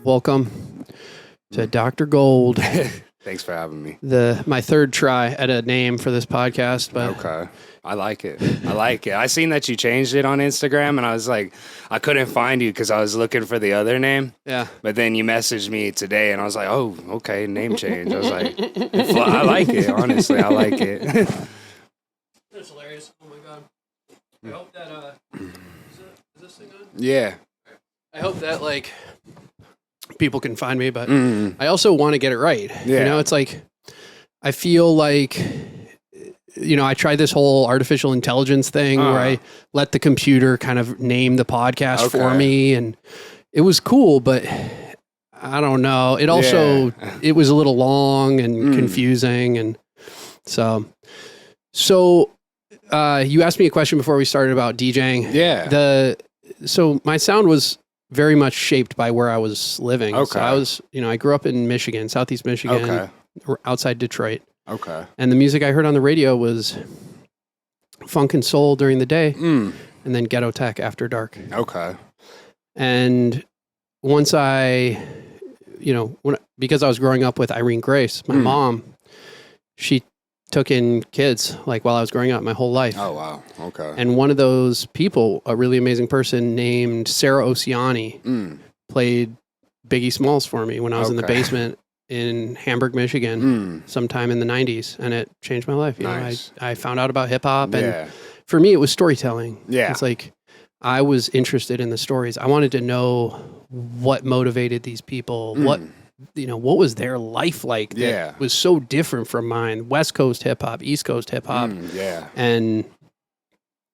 welcome to Dr. Gold. Thanks for having me. My third try at a name for this podcast, but okay. I like it. I seen that you changed it on Instagram, and I was like, I couldn't find you because I was looking for the other name. Yeah. But then you messaged me today, and I was like, oh, okay, name change. I was like, I like it. Honestly, I like it. That's hilarious. Oh my god. I hope that is this thing on? Yeah. I hope that like people can find me, but I also want to get it right. Yeah. You know, it's like I feel like I tried this whole artificial intelligence thing where I let the computer kind of name the podcast for me, and it was cool, but I don't know. It also it was a little long and confusing, and so you asked me a question before we started about DJing. Yeah. So my sound was very much shaped by where I was living. Okay. So I was, I grew up in Michigan, Southeast Michigan, outside Detroit. Okay. And the music I heard on the radio was funk and soul during the day, and then ghetto tech after dark. Okay. And once because I was growing up with Irene Grace, my mom, she took in kids like while I was growing up my whole life. Oh, wow. Okay. And one of those people, a really amazing person named Sarah Oceani, played Biggie Smalls for me when I was in the basement in Hamburg, Michigan, sometime in the 90s, and it changed my life. Nice. I found out about hip hop, and for me, it was storytelling. Yeah. It's like I was interested in the stories. I wanted to know what motivated these people, what was their life like that was so different from mine. West Coast hip hop, East Coast hip hop.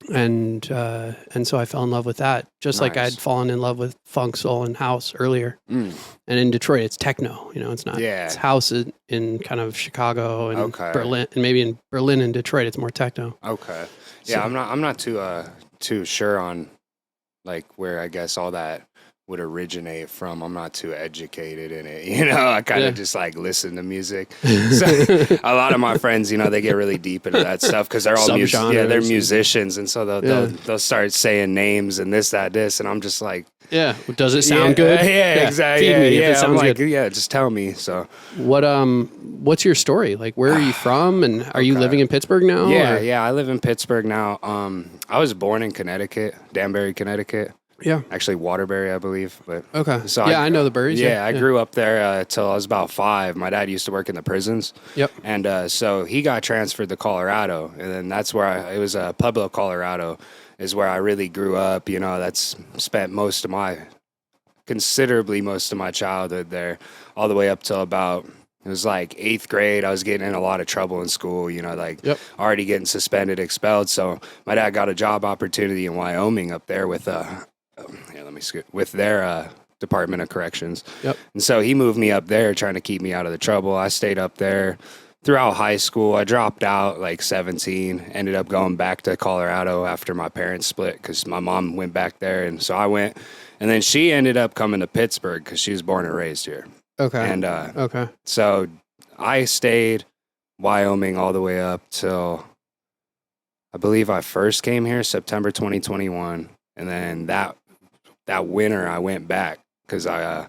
And so I fell in love with that, just like I'd fallen in love with funk, soul, and house earlier. And in Detroit, it's techno. It's not. Yeah. It's house in kind of Chicago and Berlin, and maybe in Berlin and Detroit, it's more techno. Okay. Yeah, so, I'm not too sure on like where I guess all that would originate from. I'm not too educated in it. I kind of just like listen to music. So a lot of my friends, they get really deep into that stuff because they're all they're musicians, and so they'll start saying names and this, and I'm just like, does it sound good? Yeah, exactly. Feed me if it sounds good. Just tell me. So what's your story? Like, where are you from, and are you living in Pittsburgh now? Yeah, I live in Pittsburgh now. I was born in Connecticut, Danbury, Connecticut. Yeah. Actually, Waterbury, I believe. But So I know the Burries. Yeah, I grew up there till I was about 5. My dad used to work in the prisons. Yep. And so he got transferred to Colorado, and then that's where it was Pueblo, Colorado, is where I really grew up. That's spent considerably most of my childhood there, all the way up till about. It was like 8th grade. I was getting in a lot of trouble in school, already getting suspended, expelled. So my dad got a job opportunity in Wyoming up there with with their Department of Corrections. Yep. And so he moved me up there trying to keep me out of the trouble. I stayed up there throughout high school. I dropped out like 17, ended up going back to Colorado after my parents split because my mom went back there. And so I went, and then she ended up coming to Pittsburgh because she was born and raised here. Okay. And so I stayed Wyoming all the way up till I believe I first came here September 2021, and then that winter I went back because I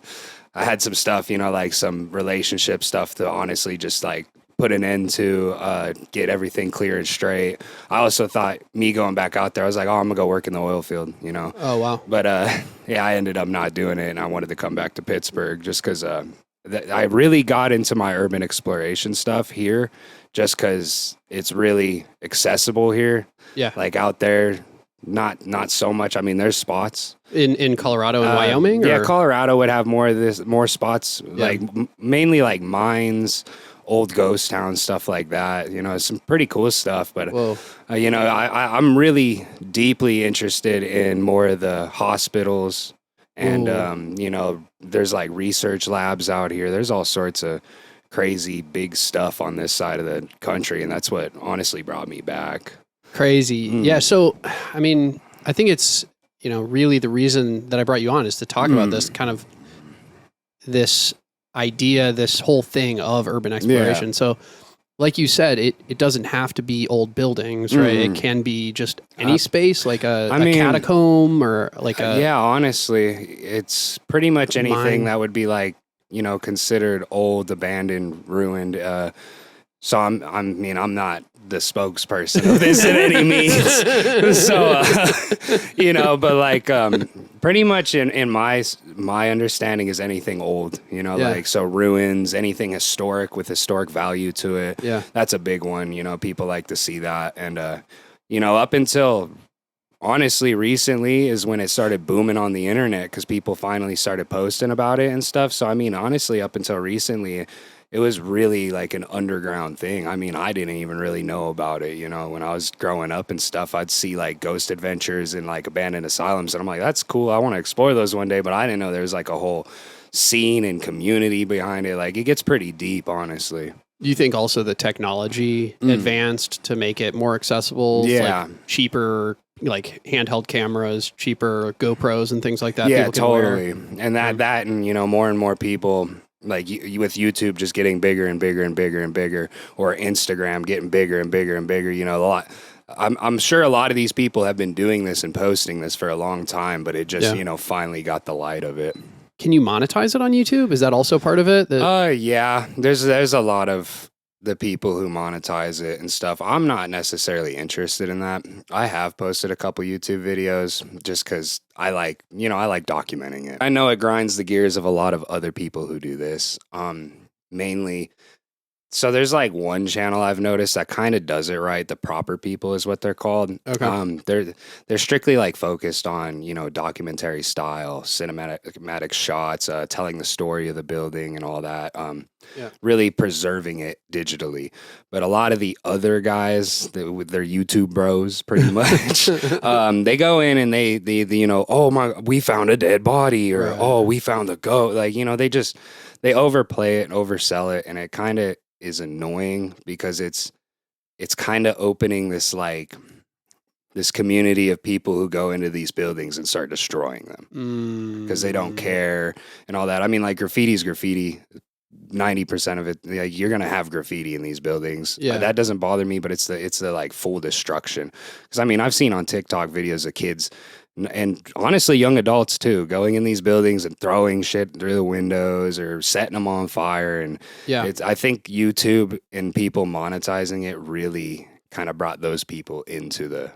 had some stuff, like some relationship stuff to honestly just like put an end to, get everything clear and straight. I also thought me going back out there, I was like, I'm gonna go work in the oil field, Oh, wow. But I ended up not doing it, and I wanted to come back to Pittsburgh just because I really got into my urban exploration stuff here just because it's really accessible here. Yeah. Like out there, not so much. I mean, there's spots. In Colorado and Wyoming? Yeah, Colorado would have more spots, like mainly like mines, old ghost towns, stuff like that. Some pretty cool stuff. But, I'm really deeply interested in more of the hospitals. And, there's like research labs out here. There's all sorts of crazy big stuff on this side of the country. And that's what honestly brought me back. Crazy. Yeah. So, I mean, I think it's, really the reason that I brought you on is to talk about this kind of this idea, this whole thing of urban exploration. So like you said, it doesn't have to be old buildings, right? It can be just any space, like a catacomb or like a... Yeah, honestly, it's pretty much anything that would be like, considered old, abandoned, ruined. So I'm not the spokesperson of this in any means. So, but like, pretty much in my understanding is anything old, like, so ruins, anything historic with historic value to it. Yeah. That's a big one. People like to see that. And, up until honestly recently is when it started booming on the internet because people finally started posting about it and stuff. So, honestly, up until recently, it was really like an underground thing. I didn't even really know about it. When I was growing up and stuff, I'd see like ghost adventures in like abandoned asylums. And I'm like, that's cool. I want to explore those one day. But I didn't know there was like a whole scene and community behind it. Like it gets pretty deep, honestly. Do you think also the technology advanced to make it more accessible? Yeah. Like cheaper, like handheld cameras, cheaper GoPros and things like that. Yeah, totally. And that, and, more and more people... Like with YouTube just getting bigger and bigger and bigger and bigger, or Instagram getting bigger and bigger and bigger, a lot. I'm sure a lot of these people have been doing this and posting this for a long time, but it just, finally got the light of it. Can you monetize it on YouTube? Is that also part of it? Yeah. There's a lot of the people who monetize it and stuff. I'm not necessarily interested in that. I have posted a couple YouTube videos just because I like documenting it. I know it grinds the gears of a lot of other people who do this. Mainly, so there's like one channel I've noticed that kind of does it right. The Proper People is what they're called. Okay. They're strictly like focused on, documentary style, cinematic shots, telling the story of the building and all that. Really preserving it digitally. But a lot of the other guys with their YouTube bros, pretty much, they go in and they oh we found a dead body, or oh, we found the goat. Like, they overplay it and oversell it, and it kind of is annoying because it's kind of opening this community of people who go into these buildings and start destroying them because they don't care and all that. Like graffiti's graffiti. 90% of it, like, you're gonna have graffiti in these buildings. That doesn't bother me, but it's the like full destruction. Because I've seen on TikTok videos of kids and honestly young adults too going in these buildings and throwing shit through the windows or setting them on fire. And I think YouTube and people monetizing it really kind of brought those people into the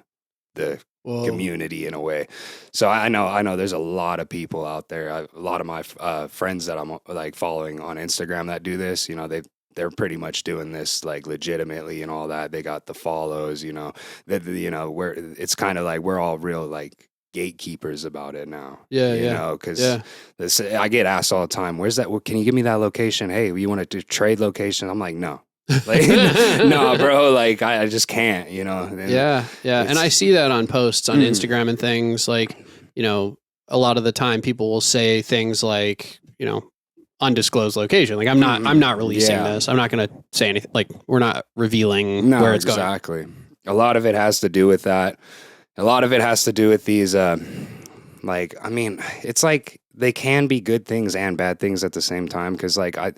community in a way. So I know there's a lot of people out there. A lot of my friends that I'm like following on Instagram that do this, they're pretty much doing this like legitimately and all that. They got the follows, where it's kind of like we're all real like gatekeepers about it now. Because I get asked all the time, where's that? Can you give me that location? Hey, you want to trade location? I'm like, no. Like, no, bro, like I just can't, And and I see that on posts on Instagram and things like, a lot of the time people will say things like, undisclosed location. Like I'm not releasing this. I'm not going to say anything. Like we're not revealing where it's going. Exactly. A lot of it has to do with that. A lot of it has to do with these, it's like they can be good things and bad things at the same time. Cause like, I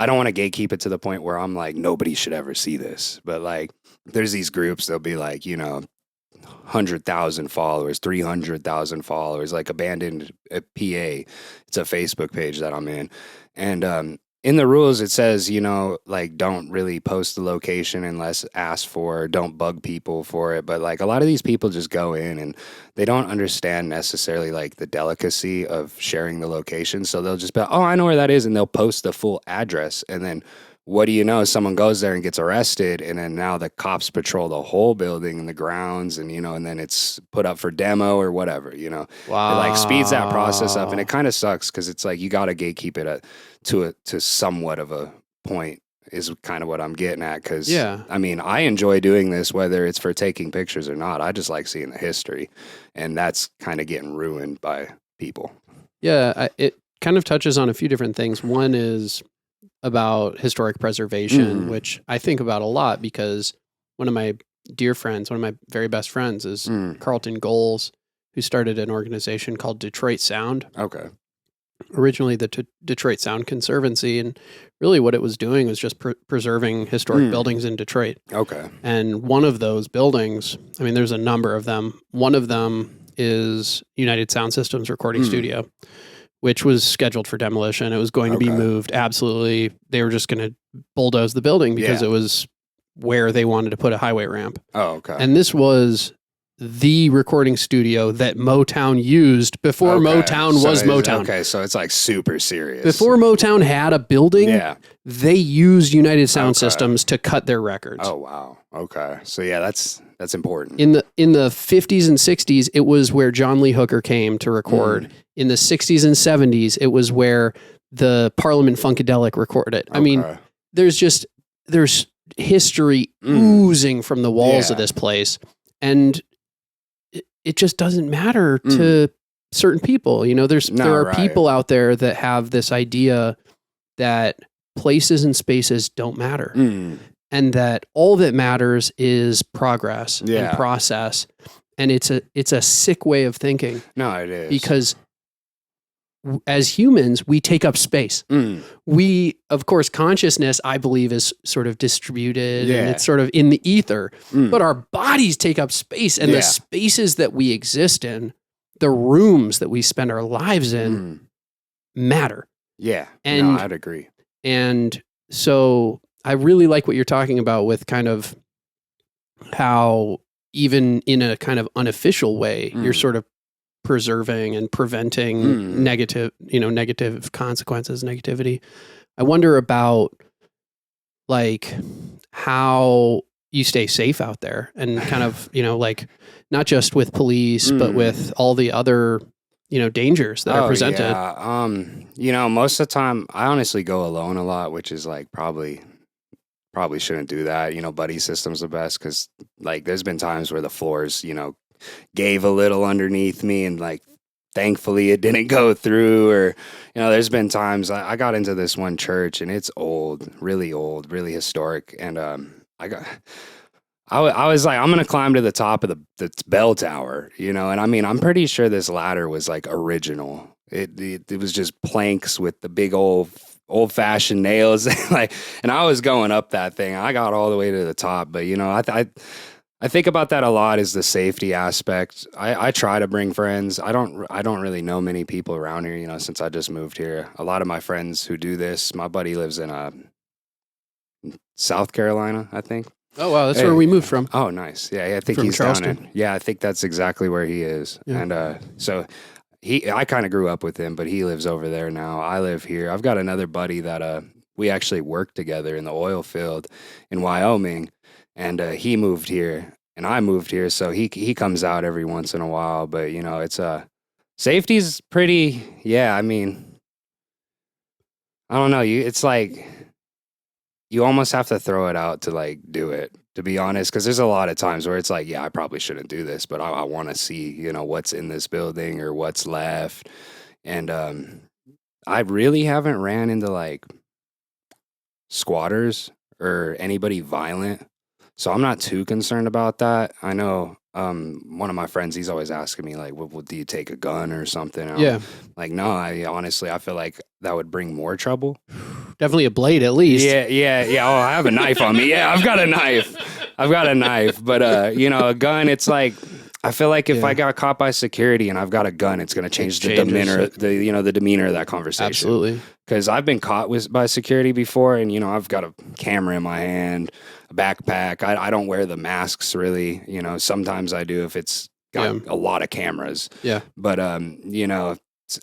don't want to gatekeep it to the point where I'm like, nobody should ever see this. But like, there's these groups, they'll be like, 100,000 followers, 300,000 followers, like Abandoned PA. It's a Facebook page that I'm in. And, in the rules, it says, like, don't really post the location unless asked for, don't bug people for it. But like a lot of these people just go in and they don't understand necessarily like the delicacy of sharing the location. So they'll just be like, oh, I know where that is. And they'll post the full address. And then what do you know? Someone goes there and gets arrested. And then now the cops patrol the whole building and the grounds and, and then it's put up for demo or whatever, Wow. It like speeds that process up. And it kind of sucks because it's like you got to gatekeep it to somewhat of a point is kind of what I'm getting at. Because, I enjoy doing this, whether it's for taking pictures or not. I just like seeing the history. And that's kind of getting ruined by people. Yeah, it kind of touches on a few different things. One is about historic preservation, which I think about a lot because one of my dear friends, one of my very best friends is Carlton Goals, who started an organization called Detroit Sound. Okay. Originally the Detroit Sound Conservancy, and really what it was doing was just preserving historic buildings in Detroit. Okay. And one of those buildings, I mean, there's a number of them. One of them is United Sound Systems recording studio, which was scheduled for demolition. It was going to be moved. Absolutely. They were just going to bulldoze the building because it was where they wanted to put a highway ramp. Oh, okay. And this was the recording studio that Motown used before Motown was Motown. Okay, so it's like super serious. Before Motown had a building, they used United Sound Systems to cut their records. Oh, wow. Okay. So yeah, that's important. In the 50s and 60s, it was where John Lee Hooker came to record. In the 60s and 70s, it was where the Parliament Funkadelic recorded. I mean, there's history oozing from the walls of this place. And it just doesn't matter to certain people. You know, there are people out there that have this idea that places and spaces don't matter. And that all that matters is progress and process. And it's a sick way of thinking. No, it is. Because as humans, we take up space. We, of course, consciousness, I believe, is sort of distributed and it's sort of in the ether. But our bodies take up space, and the spaces that we exist in, the rooms that we spend our lives in, matter. Yeah, and I'd agree. And so I really like what you're talking about with kind of how even in a kind of unofficial way, you're sort of preserving and preventing negative consequences, negativity. I wonder about like how you stay safe out there and kind of, like not just with police, but with all the other, dangers that are presented. Yeah. Most of the time I honestly go alone a lot, which is like probably shouldn't do that. Buddy system's the best because like there's been times where the floors, gave a little underneath me and like thankfully it didn't go through, or there's been times I got into this one church and it's old, really historic, and I was like, I'm gonna climb to the top of the bell tower, and I mean I'm pretty sure this ladder was like original. It was just planks with the big old-fashioned nails and I was going up that thing. I got all the way to the top, but I think about that a lot, is the safety aspect. I try to bring friends. I don't really know many people around here, since I just moved here. A lot of my friends who do this, my buddy lives in South Carolina, I think. Oh, wow. That's where we moved from. Oh, nice. Yeah, I think from he's Charleston. down in. Yeah, I think that's exactly where he is. Yeah. And so I kind of grew up with him, but he lives over there now. I live here. I've got another buddy that we actually worked together in the oil field in Wyoming. And he moved here, and I moved here, so he comes out every once in a while. But it's safety's pretty. Yeah, I mean, I don't know. It's like you almost have to throw it out to like do it. To be honest, because there's a lot of times where it's like, yeah, I probably shouldn't do this, but I want to see what's in this building or what's left. And I really haven't ran into like squatters or anybody violent. So I'm not too concerned about that. I know one of my friends, he's always asking me like, well, do you take a gun or something? And I'm like, no, honestly, I feel like that would bring more trouble. Definitely a blade at least. Yeah. Oh, I have a knife on me. Yeah, I've got a knife. But, a gun, it's like, I feel like if I got caught by security and I've got a gun, it's going to change the demeanor, the demeanor of that conversation. Absolutely. Because I've been caught by security before, and I've got a camera in my hand, a backpack. I don't wear the masks really. Sometimes I do if it's got a lot of cameras. Yeah. But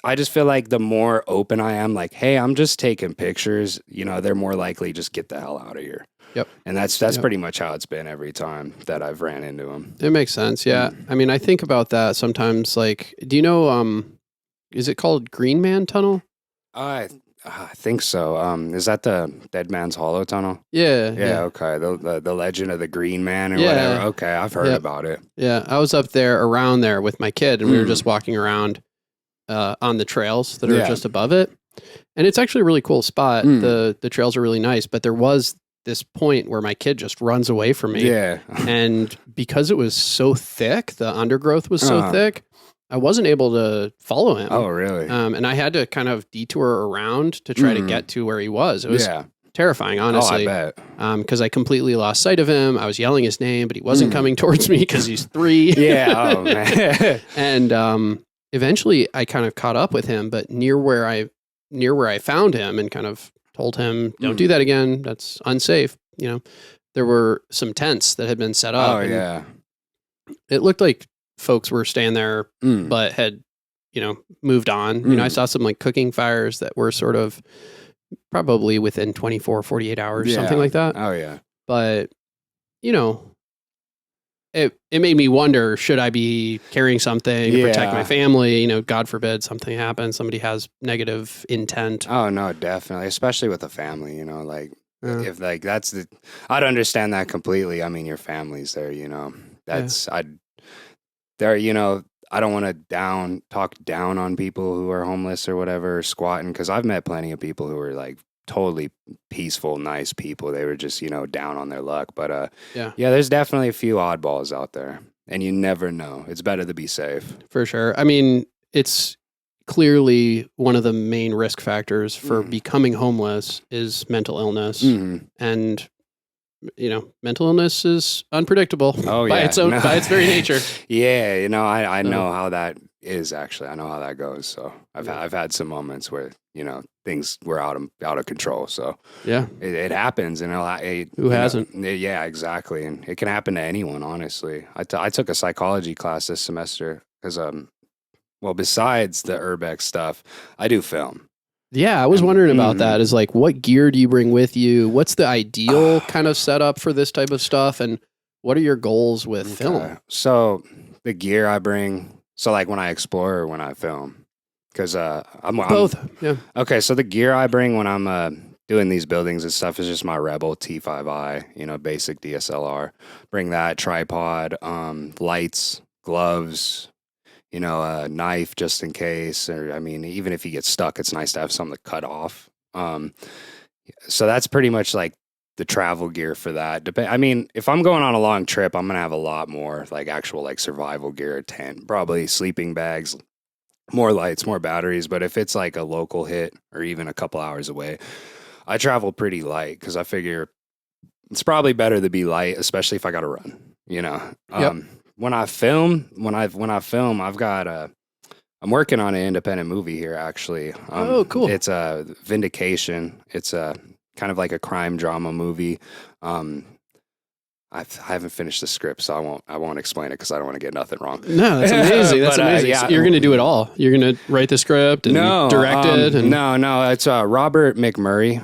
I just feel like the more open I am, like, hey, I'm just taking pictures. They're more likely just get the hell out of here. Yep. And that's pretty much how it's been every time that I've ran into them. It makes sense. Yeah. I mean, I think about that sometimes. Like, do you know? Is it called Green Man Tunnel? I think so. Is that the Dead Man's Hollow Tunnel? Yeah. Okay. The Legend of the Green Man or whatever. Okay, I've heard about it. Yeah, I was up there around there with my kid, and we were just walking around on the trails that are just above it, and it's actually a really cool spot. The trails are really nice, but there was this point where my kid just runs away from me. Yeah, and because it was so thick, the undergrowth was so thick. I wasn't able to follow him. Oh, really? And I had to kind of detour around to try to get to where he was. It was terrifying, honestly. Oh, I bet. Because I completely lost sight of him. I was yelling his name, but he wasn't coming towards me because he's 3. Yeah. Oh, man. And eventually I kind of caught up with him, but near where I found him and kind of told him, don't do that again. That's unsafe. There were some tents that had been set up. Oh, yeah. It looked like folks were staying there, but had, moved on. I saw some like cooking fires that were sort of probably within 24, 48 hours, something like that. Oh, yeah. But, it made me wonder, should I be carrying something to protect my family? God forbid something happens. Somebody has negative intent. Oh, no, definitely. Especially with a family, if like that's I'd understand that completely. I mean, your family's there, I don't want to talk down on people who are homeless or whatever, or squatting, because I've met plenty of people who are like totally peaceful, nice people. They were just, down on their luck. But there's definitely a few oddballs out there, and you never know. It's better to be safe. For sure. I mean, it's clearly one of the main risk factors for becoming homeless is mental illness. And mental illness is unpredictable by its very nature. Yeah, I know how that is actually. I know how that goes. So I've had some moments where things were out of control. So it happens, and who hasn't? Yeah, exactly, and it can happen to anyone. Honestly, I took a psychology class this semester because besides the urbex stuff, I do film. Yeah, I was wondering about that. Is like, what gear do you bring with you? What's the ideal kind of setup for this type of stuff? And what are your goals with film? So the gear I bring, so like when I explore or when I film, because I'm both. Yeah. Okay, so the gear I bring when I'm doing these buildings and stuff is just my Rebel T5i, basic DSLR. Bring that, tripod, lights, gloves, a knife just in case, or even if you get stuck, it's nice to have something to cut off. So that's pretty much like the travel gear for that. If I'm going on a long trip, I'm gonna have a lot more like actual like survival gear, a tent, probably sleeping bags, more lights, more batteries. But if it's like a local hit or even a couple hours away, I travel pretty light because I figure it's probably better to be light, especially if I got to run. When I film, I've got I'm working on an independent movie here, actually. Oh, cool. It's a Vindication. It's a kind of like a crime drama movie. I haven't finished the script, so I won't explain it because I don't want to get nothing wrong. No, that's amazing. That's amazing. So you're going to do it all. You're going to write the script and direct it. And... No. It's Robert McMurray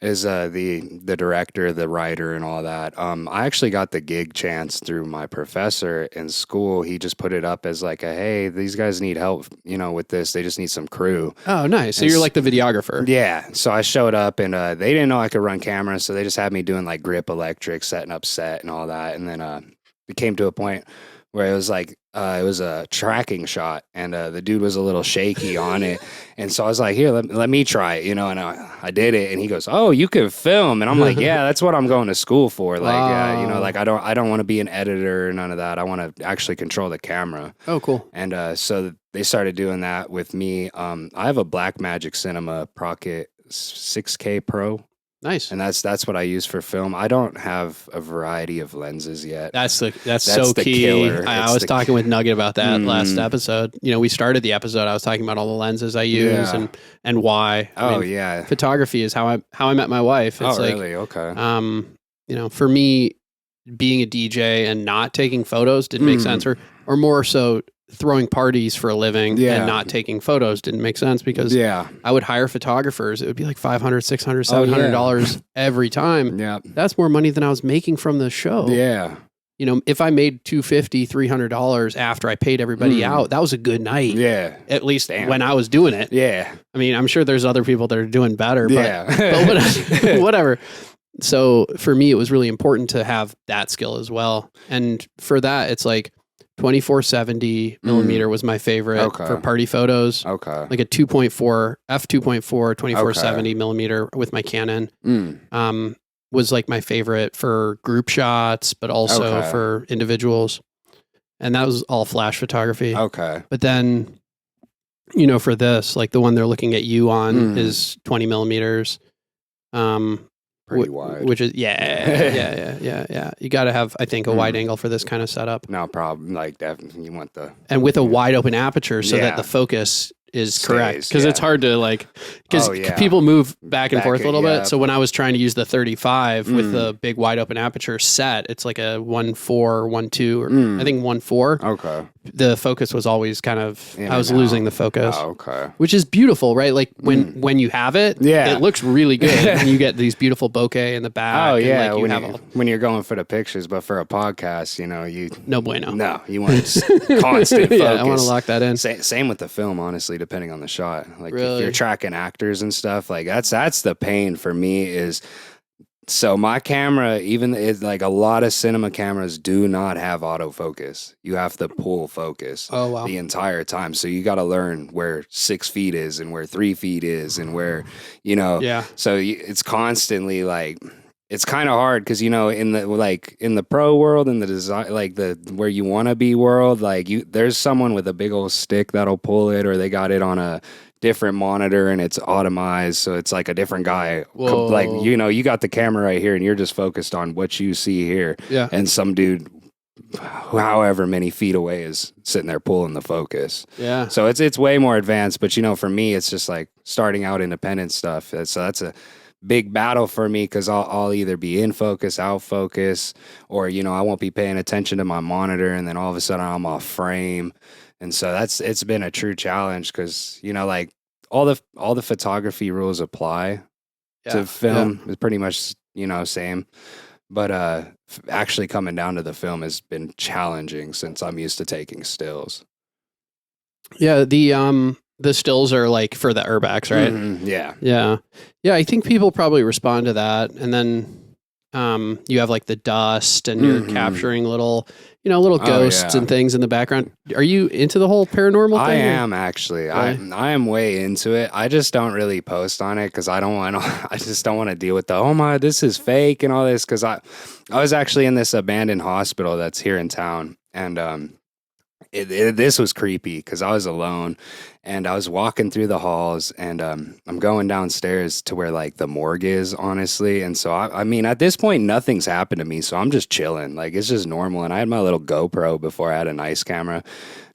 is the director, the writer, and all that. I actually got the gig chance through my professor in school. He just put it up as like hey, these guys need help, with this. They just need some crew. Oh, nice. So you're like the videographer. Yeah. So I showed up, and they didn't know I could run cameras, so they just had me doing like grip electric, setting up set and all that. And then it came to a point where it was like it was a tracking shot, and the dude was a little shaky on it, and so I was like, "Here, let me try it," and I did it, and he goes, "Oh, you can film," and I'm like, "Yeah, that's what I'm going to school for." Like, like I don't want to be an editor or none of that. I want to actually control the camera. Oh, cool. And so they started doing that with me. I have a Blackmagic Cinema Pocket 6K Pro. Nice. And that's what I use for film. I don't have a variety of lenses yet. That's so the key. Killer. I was talking with Nugget about that last episode. We started the episode. I was talking about all the lenses I use and why. Photography is how I met my wife. It's really? Okay. For me, being a DJ and not taking photos didn't make sense, or more so throwing parties for a living and not taking photos didn't make sense because I would hire photographers. It would be like $500, $600, $700 every time. Yeah. That's more money than I was making from the show. Yeah. If I made $250, $300 after I paid everybody out, that was a good night. Yeah. At least when I was doing it. Yeah. I'm sure there's other people that are doing better, but, but whatever. So for me, it was really important to have that skill as well. And for that, it's like 24-70 millimeter was my favorite for party photos. Okay. Like a 2.4, f2.4, 24-70 millimeter with my Canon. Was like my favorite for group shots, but also for individuals. and that was all flash photography. Okay. But then, you know, for this, like the one they're looking at you on is 20 millimeters. Pretty wide. Which is, yeah. You got to have, I think, a wide angle for this kind of setup. No problem. Like, definitely, you want the... And with a wide open aperture so that the focus is correct. Because it's hard to, like, because people move back and forth a little bit. So when I was trying to use the 35 with the big wide open aperture set, it's like a 1.4, 1.2, or I think 1.4. Okay. The focus was always kind of, I was losing the focus. Oh, okay. Which is beautiful, right? Like when you have it, it looks really good. And you get these beautiful bokeh in the back. Oh, yeah. And like when you're going for the pictures, but for a podcast, you know, you... No bueno. No, you want constant focus. I want to lock that in. Same with the film, honestly, depending on the shot. Like if you're tracking actors and stuff, like that's the pain for me is... So my camera, like a lot of cinema cameras do not have autofocus. You have to pull focus the entire time. So you got to learn where 6 feet is and where 3 feet is and where, you know. Yeah. So it's constantly like, it's kind of hard because, you know, in the pro world and the design, like where you want to be world, like there's someone with a big old stick that'll pull it, or they got it on a different monitor and it's automized, so it's like a different guy. Like, you know, you got the camera right here and you're just focused on what you see here, and some dude however many feet away is sitting there pulling the focus. So it's way more advanced. But, you know, for me, it's just like starting out independent stuff. So that's a big battle for me because I'll either be in focus, out focus, or, you know, I won't be paying attention to my monitor, and then all of a sudden I'm off frame. And so it's been a true challenge because, you know, like all the photography rules apply to film. It's pretty much, you know, same. But actually coming down to the film has been challenging since I'm used to taking stills. Yeah, the stills are like for the Urbex, right? Yeah. I think people probably respond to that, and then you have like the dust, and you're capturing little ghosts and things in the background. Are you into the whole paranormal thing? I am actually. I am way into it. I just don't really post on it because I just don't want to deal with this is fake and all this. Because I was actually in this abandoned hospital that's here in town, and this was creepy because I was alone, and I was walking through the halls, and I'm going downstairs to where like the morgue is, honestly. And so I mean, at this point, nothing's happened to me, so I'm just chilling, like it's just normal. And I had my little GoPro before I had a nice camera, and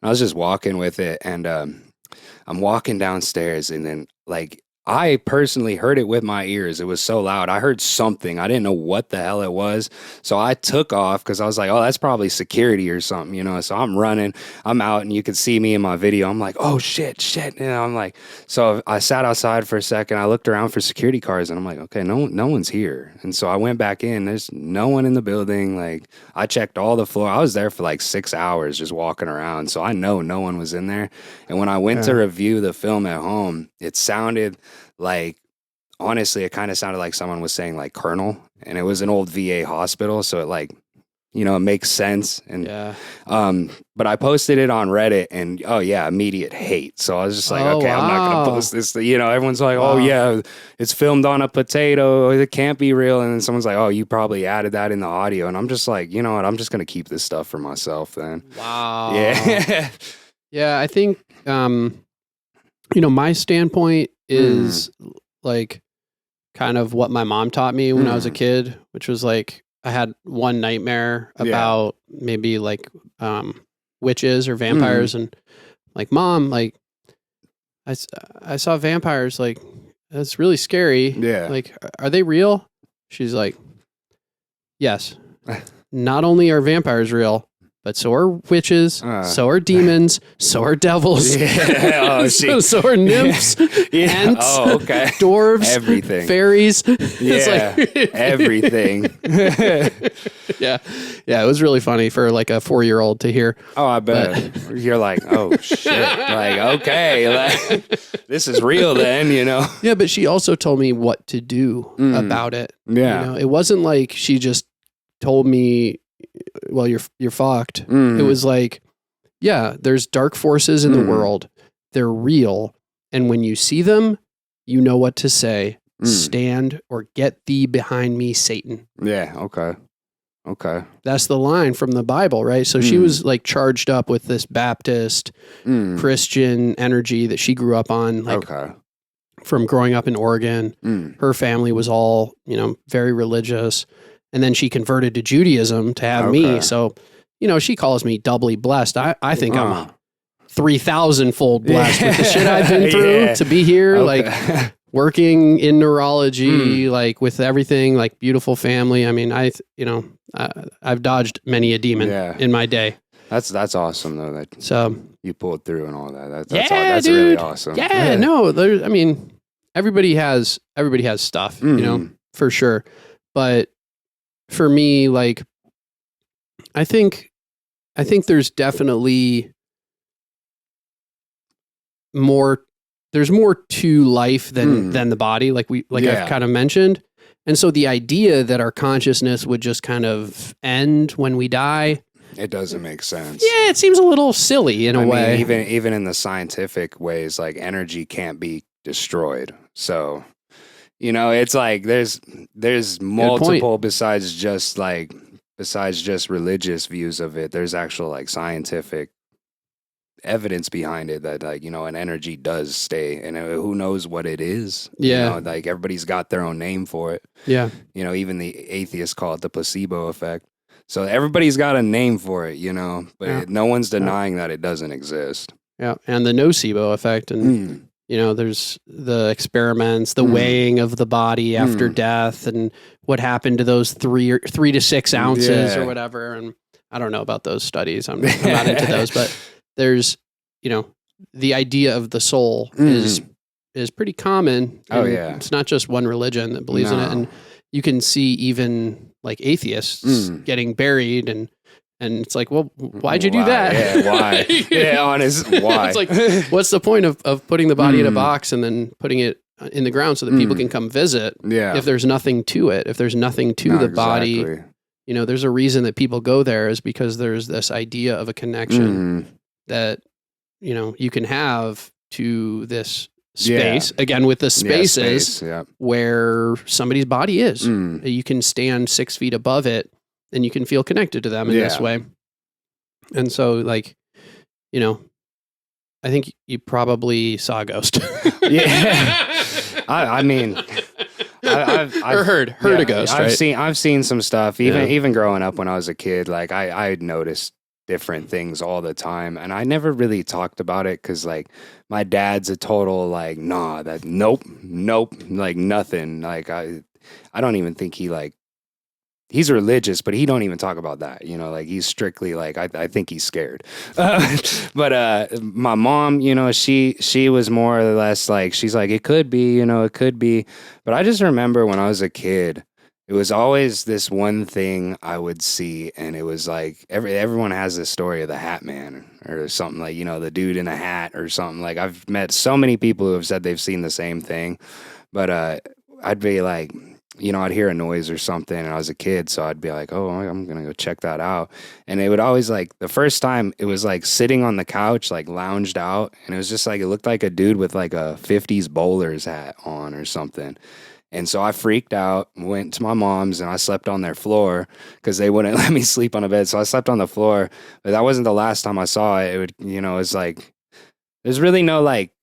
I was just walking with it, and I'm walking downstairs, and then like I personally heard it with my ears. It was so loud. I heard something. I didn't know what the hell it was. So I took off because I was like, oh, that's probably security or something, you know? So I'm running. I'm out, and you could see me in my video. I'm like, oh, shit. You know, I'm like, so I sat outside for a second. I looked around for security cars, and I'm like, okay, no one's here. And so I went back in. There's no one in the building. Like, I checked all the floor. I was there for like 6 hours just walking around. So I know no one was in there. And when I went to review the film at home, it sounded like, honestly, it kind of sounded like someone was saying like Colonel, and it was an old VA hospital. So it like, you know, it makes sense. And, but I posted it on Reddit, and immediate hate. So I was just like, I'm not going to post this. You know, everyone's like, it's filmed on a potato. It can't be real. And then someone's like, oh, you probably added that in the audio. And I'm just like, you know what? I'm just going to keep this stuff for myself then. Wow. Yeah. Yeah. I think, you know, my standpoint is like kind of what my mom taught me when I was a kid, which was like, I had one nightmare about maybe like witches or vampires, and like, Mom, like I saw vampires, like that's really scary. Yeah. Like, are they real? She's like, yes. Not only are vampires real, but so are witches, so are demons, so are devils, so are nymphs, ents, dwarves, everything, fairies. Everything. Yeah, it was really funny for like a 4-year-old to hear. Oh, I bet. But you're like, oh shit, like okay, like, this is real then, you know? Yeah, but she also told me what to do about it. Yeah, you know, it wasn't like she just told me, well, you're fucked. It was like, yeah, there's dark forces in the world. They're real. And when you see them, you know what to say. Stand or get thee behind me, Satan. Yeah. Okay. Okay. That's the line from the Bible, right? So she was like charged up with this Baptist Christian energy that she grew up on, like from growing up in Oregon. Her family was all, you know, very religious. And then she converted to Judaism to have me. So, you know, she calls me doubly blessed. I think I'm 3,000-fold blessed with the shit I've been through to be here, like working in neurology, like with everything, like beautiful family. I mean, I've dodged many a demon in my day. That's awesome though. That so you pulled through and all that. That's really awesome. Yeah, no, I mean, everybody has stuff, you know, for sure. But for me, like, I think there's definitely more. There's more to life than the body, like I've kind of mentioned. And so the idea that our consciousness would just kind of end when we die, it doesn't make sense. Yeah, it seems a little silly in a way. Even in the scientific ways, like energy can't be destroyed. So, you know, it's like there's multiple besides just religious views of it. There's actual like scientific evidence behind it that, like, you know, an energy does stay, and who knows what it is. You know, like everybody's got their own name for it. You know, even the atheists call it the placebo effect. So everybody's got a name for it, you know, but no one's denying that it doesn't exist. And the nocebo effect, and you know, there's the experiments, the weighing of the body after death, and what happened to those 3 to 6 ounces or whatever. And I don't know about those studies. I'm not into those, but there's, you know, the idea of the soul is pretty common. It's not just one religion that believes in it. And you can see even like atheists getting buried, and it's like, well, why'd you do that? Yeah, why? Honest, why? It's like, what's the point of putting the body in a box and then putting it in the ground so that people can come visit? If there's nothing to it, if there's nothing to the body, you know, there's a reason that people go there, is because there's this idea of a connection that, you know, you can have to this space, again, with the spaces where somebody's body is. You can stand 6 feet above it and you can feel connected to them in this way. And so, like, you know, I think you probably saw a ghost. I mean, I've heard a ghost. I've seen some stuff. Even growing up when I was a kid, like I had noticed different things all the time, and I never really talked about it because, like, my dad's a total like, nah, that nope, like nothing. Like I don't even think he's religious, but he don't even talk about that. You know, like he's strictly like, I think he's scared. But my mom, you know, she was more or less like, she's like, it could be, you know, it could be. But I just remember when I was a kid, it was always this one thing I would see, and it was like everyone has this story of the Hat Man or something, like, you know, the dude in a hat or something. Like, I've met so many people who have said they've seen the same thing, but I'd be like, you know, I'd hear a noise or something, and I was a kid, so I'd be like, oh, I'm gonna go check that out. And it would always, like, the first time it was like sitting on the couch, like lounged out, and it was just like, it looked like a dude with like a 50s bowler's hat on or something. And so I freaked out, went to my mom's, and I slept on their floor because they wouldn't let me sleep on a bed. So I slept on the floor, but that wasn't the last time I saw it. It would, you know, it's like, there's really no like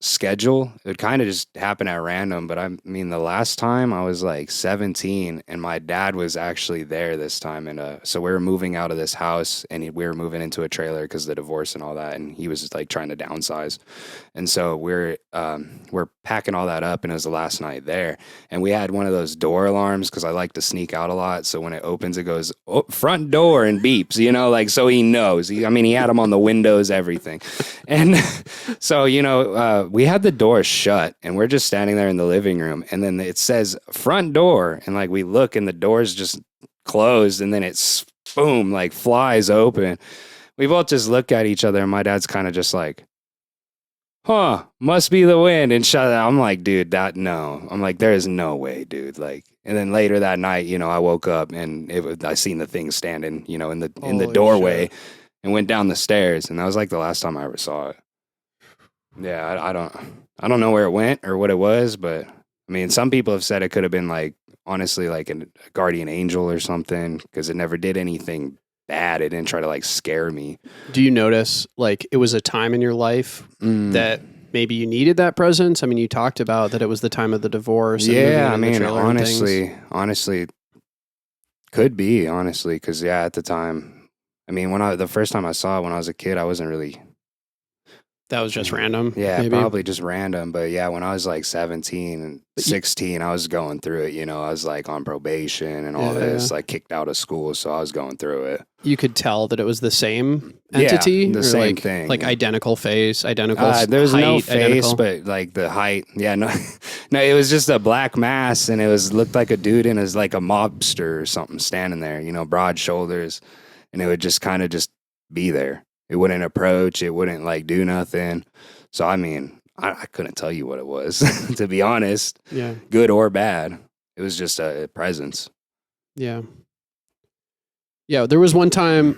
schedule. It would kind of just happen at random. But I mean, the last time I was like 17, and my dad was actually there this time. And so we were moving out of this house, and we were moving into a trailer because of the divorce and all that. And he was just like trying to downsize. And so we're packing all that up, and it was the last night there. And we had one of those door alarms because I like to sneak out a lot. So when it opens, it goes, oh, front door, and beeps, you know, like, so he knows. He had them on the windows, everything. And so, you know, we had the door shut, and we're just standing there in the living room, and then it says front door, and like we look, and the door's just closed, and then it's boom, like flies open. We both just look at each other, and my dad's kind of just like, huh, must be the wind, and shut it. I'm like, dude, no. I'm like, there is no way, dude. Like, and then later that night, you know, I woke up, and I seen the thing standing, you know, in the doorway, and went down the stairs, and that was like the last time I ever saw it. Yeah, I don't know where it went or what it was, but I mean, some people have said it could have been like honestly like a guardian angel or something, because it never did anything bad. It didn't try to like scare me. Do you notice like it was a time in your life that maybe you needed that presence? I mean, you talked about that it was the time of the divorce. And Yeah, I mean, honestly, could be, honestly, because yeah, at the time, I mean, the first time I saw it when I was a kid, I wasn't really. That was just random. Yeah, maybe? probably just random. But yeah, when I was like 17 and 16, I was going through it. You know, I was like on probation and all this, like kicked out of school. So I was going through it. You could tell that it was the same entity? Yeah, the same thing. Like identical face, identical there was height, no face, identical. but like the height. Yeah, no, no, it was just a black mass, and it looked like a dude in his like a mobster or something standing there, you know, broad shoulders, and it would just kind of just be there. It wouldn't approach. It wouldn't like do nothing. So, I mean, I couldn't tell you what it was, to be honest. Yeah. Good or bad. It was just a presence. Yeah. Yeah. There was one time,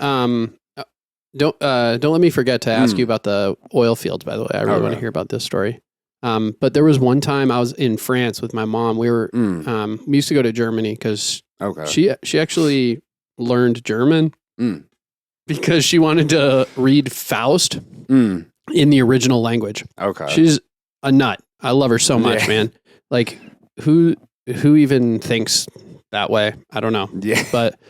don't let me forget to ask you about the oil fields, by the way. I really want to hear about this story. But there was one time I was in France with my mom. We were, we used to go to Germany because she actually learned German. Because she wanted to read Faust in the original language. Okay. She's a nut. I love her so much, man. Like, who even thinks that way? I don't know. Yeah. But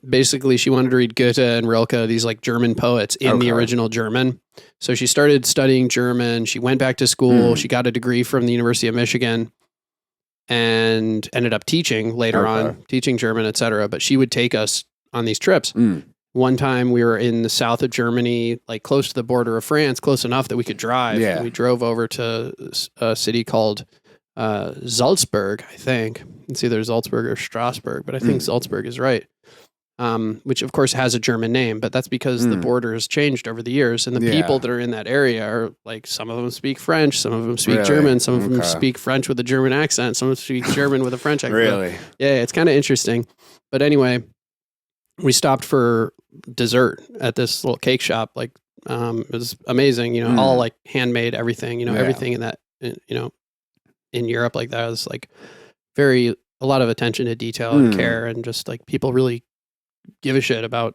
basically, she wanted to read Goethe and Rilke, these like German poets in the original German. So she started studying German. She went back to school. She got a degree from the University of Michigan and ended up teaching later on, teaching German, etc. But she would take us on these trips. One time we were in the south of Germany, like close to the border of France, close enough that we could drive. Yeah. We drove over to a city called Salzburg, I think. It's either Salzburg or Strasbourg, but I think Salzburg is right. Which of course has a German name, but that's because the border has changed over the years. And the people that are in that area are like, some of them speak French, some of them speak German, some of them speak French with a German accent, some of them speak German with a French accent. Really? Yeah, it's kind of interesting. But anyway, we stopped for dessert at this little cake shop. Like, it was amazing, you know, all like handmade everything, you know, everything in that, you know, in Europe like that was like a lot of attention to detail and care, and just like people really give a shit about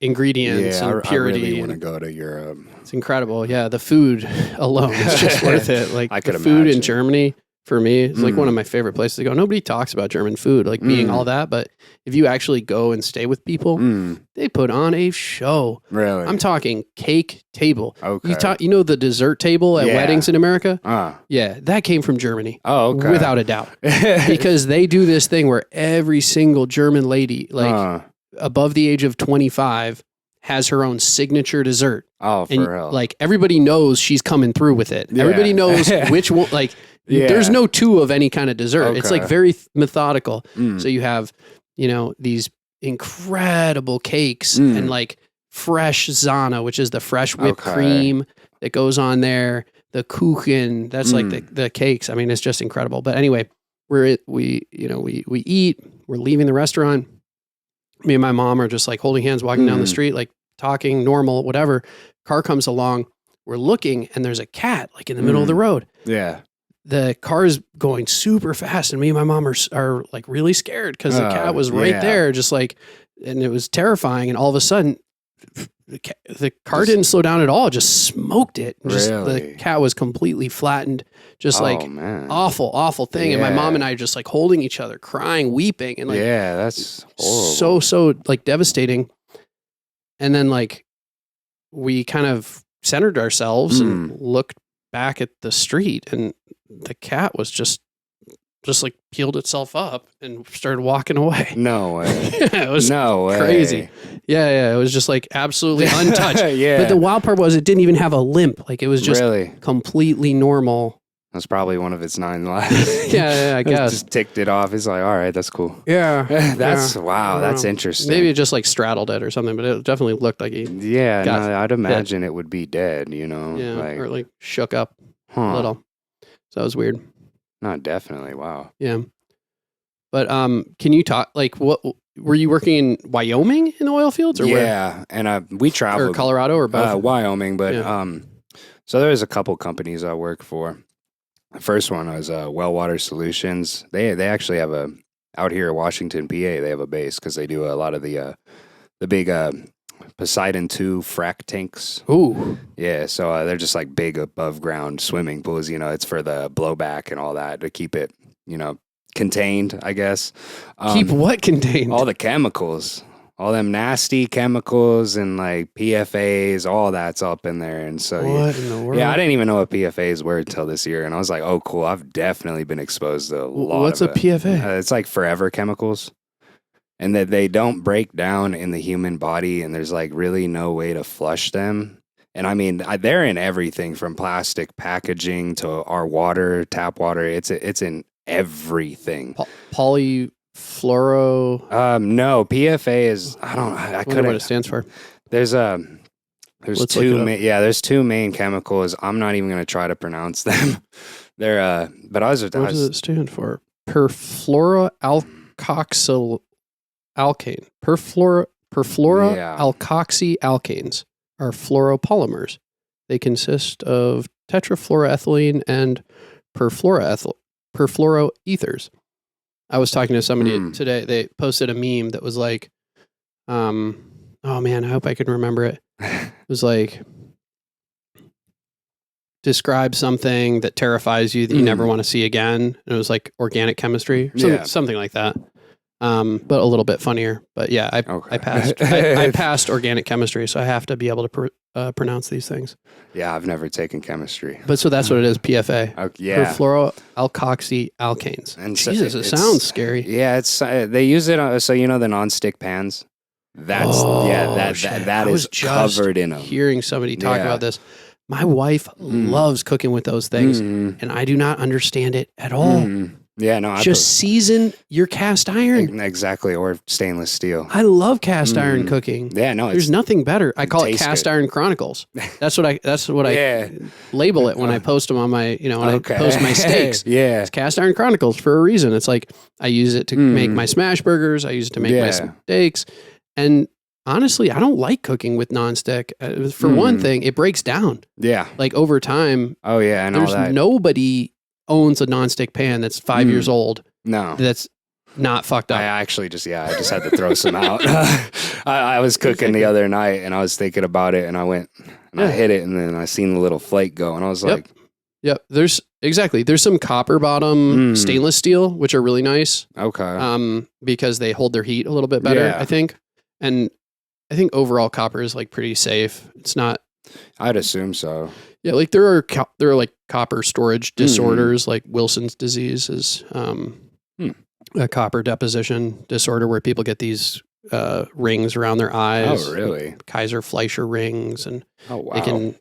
ingredients and purity. I really want to go to Europe. It's incredible. Yeah. The food alone is just worth it. Like the food imagine. In Germany, for me, it's like one of my favorite places to go. Nobody talks about German food, like being all that, but if you actually go and stay with people, they put on a show. Really? I'm talking cake table. Okay. You know the dessert table at weddings in America? Yeah, that came from Germany. Oh, okay. Without a doubt. Because they do this thing where every single German lady, like above the age of 25, has her own signature dessert. Oh, for real. Like everybody knows she's coming through with it. Yeah. Everybody knows which one, like, there's no two of any kind of dessert. Okay. It's like very methodical. So you have, you know, these incredible cakes and like fresh Zana, which is the fresh whipped cream that goes on there. The Kuchen, that's like the cakes. I mean, it's just incredible. But anyway, we eat, we're leaving the restaurant. Me and my mom are just like holding hands, walking down the street, like talking normal, whatever. Car comes along. We're looking and there's a cat like in the middle of the road. Yeah. The car is going super fast, and me and my mom are like really scared because the cat was right there, just like, and it was terrifying. And all of a sudden, the car didn't slow down at all; just smoked it. Just, the cat was completely flattened, just like awful thing. And my mom and I are just like holding each other, crying, weeping, and like that's horrible. so like devastating. And then like we kind of centered ourselves and looked back at the street, and the cat was just like peeled itself up and started walking away. No way. It was crazy. Yeah. It was just like absolutely untouched. But the wild part was it didn't even have a limp. Like it was just completely normal. That's probably one of its 9 lives. I guess. Just ticked it off. He's like, all right, that's cool. Yeah. Wow. That's interesting. Maybe it just like straddled it or something, but it definitely looked like I'd imagine it would be dead, you know? Yeah. Or like shook up a little. So that was weird. Not definitely. Wow. Yeah. But can you talk, like, what were you working in Wyoming in the oil fields or where? And we traveled. Or Colorado or both? Wyoming, but so there's a couple companies I work for. The first one was Well Water Solutions. They actually have a out here in Washington, PA, they have a base because they do a lot of the big Poseidon 2 frac tanks. Ooh. Yeah, so they're just like big above ground swimming pools. You know, it's for the blowback and all that to keep it, you know, contained, I guess. Keep what contained? All the chemicals. All them nasty chemicals and like PFAs, all that's up in there. And so, what in the world? Yeah, I didn't even know what PFAs were until this year. And I was like, oh, cool. I've definitely been exposed to a lot What's of a PFA? it's like forever chemicals. And that they don't break down in the human body. And there's like really no way to flush them. And I mean, they're in everything from plastic packaging to our water, tap water. It's in everything. Polyfluoro. No, PFA is I wonder what it stands for. There's Let's two there's two main chemicals. I'm not even going to try to pronounce them. They're but I was what does it stand for? Perfluoroalkoxyalkane. Perfluoroalkoxyalkanes are fluoropolymers. They consist of tetrafluoroethylene and perfluoroethers. I was talking to somebody today. They posted a meme that was like, oh man, I hope I can remember it. It was like, describe something that terrifies you that you never want to see again. And it was like organic chemistry, something like that. But a little bit funnier. But yeah, I passed. I passed organic chemistry, so I have to be able to pronounce these things. Yeah, I've never taken chemistry. But so that's what it is, PFA. Yeah. Perfluoroalkoxyalkanes. And Jesus, it sounds scary. Yeah, it's they use it so you know the nonstick pans. That's that is covered in them. Hearing somebody talk about this. My wife loves cooking with those things, and I do not understand it at all. Yeah, no, season your cast iron. Exactly, or stainless steel. I love cast iron cooking. Yeah, no, there's nothing better. I call it Cast Iron Chronicles. That's what I label it when I post them on my, when I post my steaks. It's Cast Iron Chronicles for a reason. It's like I use it to make my smash burgers. I use it to make my steaks. And honestly, I don't like cooking with nonstick. For one thing, it breaks down. Yeah, like over time. Oh yeah, and there's all that. Nobody owns a nonstick pan that's 5 years old. No. That's not fucked up. I actually just had to throw some out. I was cooking the other night and I was thinking about it and I went and I hit it and then I seen the little flake go and I was like. Yep. There's some copper bottom stainless steel, which are really nice. Okay. Because they hold their heat a little bit better, I think. And I think overall copper is like pretty safe. It's not. I'd assume so. Yeah, like there are like copper storage disorders, like Wilson's disease is a copper deposition disorder where people get these rings around their eyes. Oh, really? Kaiser Fleischer rings, and wow.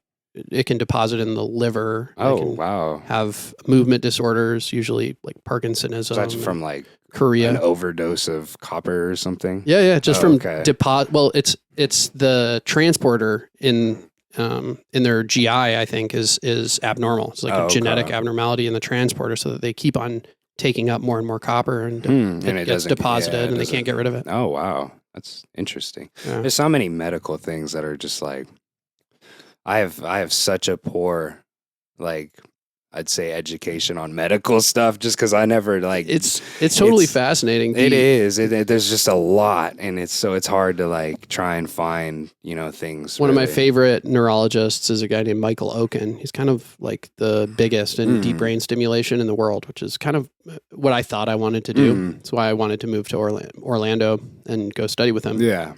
It can deposit in the liver. Oh, wow. Have movement disorders, usually like Parkinsonism. So that's from like Korea, an overdose of copper or something. Yeah, just from deposit. Well, it's the transporter in their GI, I think, is abnormal. It's like a genetic abnormality in the transporter, so that they keep on taking up more and more copper, and it gets deposited, and they can't get rid of it. Oh, wow. That's interesting. Yeah. There's so many medical things that are just like, I have such a poor, like, I'd say education on medical stuff just because I never like it's totally fascinating. It is. There's just a lot, and it's hard to like try and find things. One of my favorite neurologists is a guy named Michael Oken. He's kind of like the biggest in deep brain stimulation in the world, which is kind of what I thought I wanted to do. That's why I wanted to move to Orlando and go study with him. Yeah,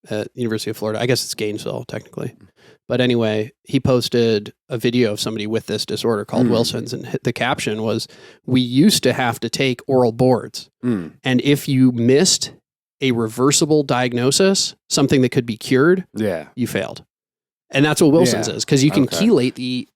at University of Florida. I guess it's Gainesville technically. But anyway, he posted a video of somebody with this disorder called Wilson's, and the caption was, "We used to have to take oral boards. And if you missed a reversible diagnosis, something that could be cured, you failed." And that's what Wilson's is, because you can chelate the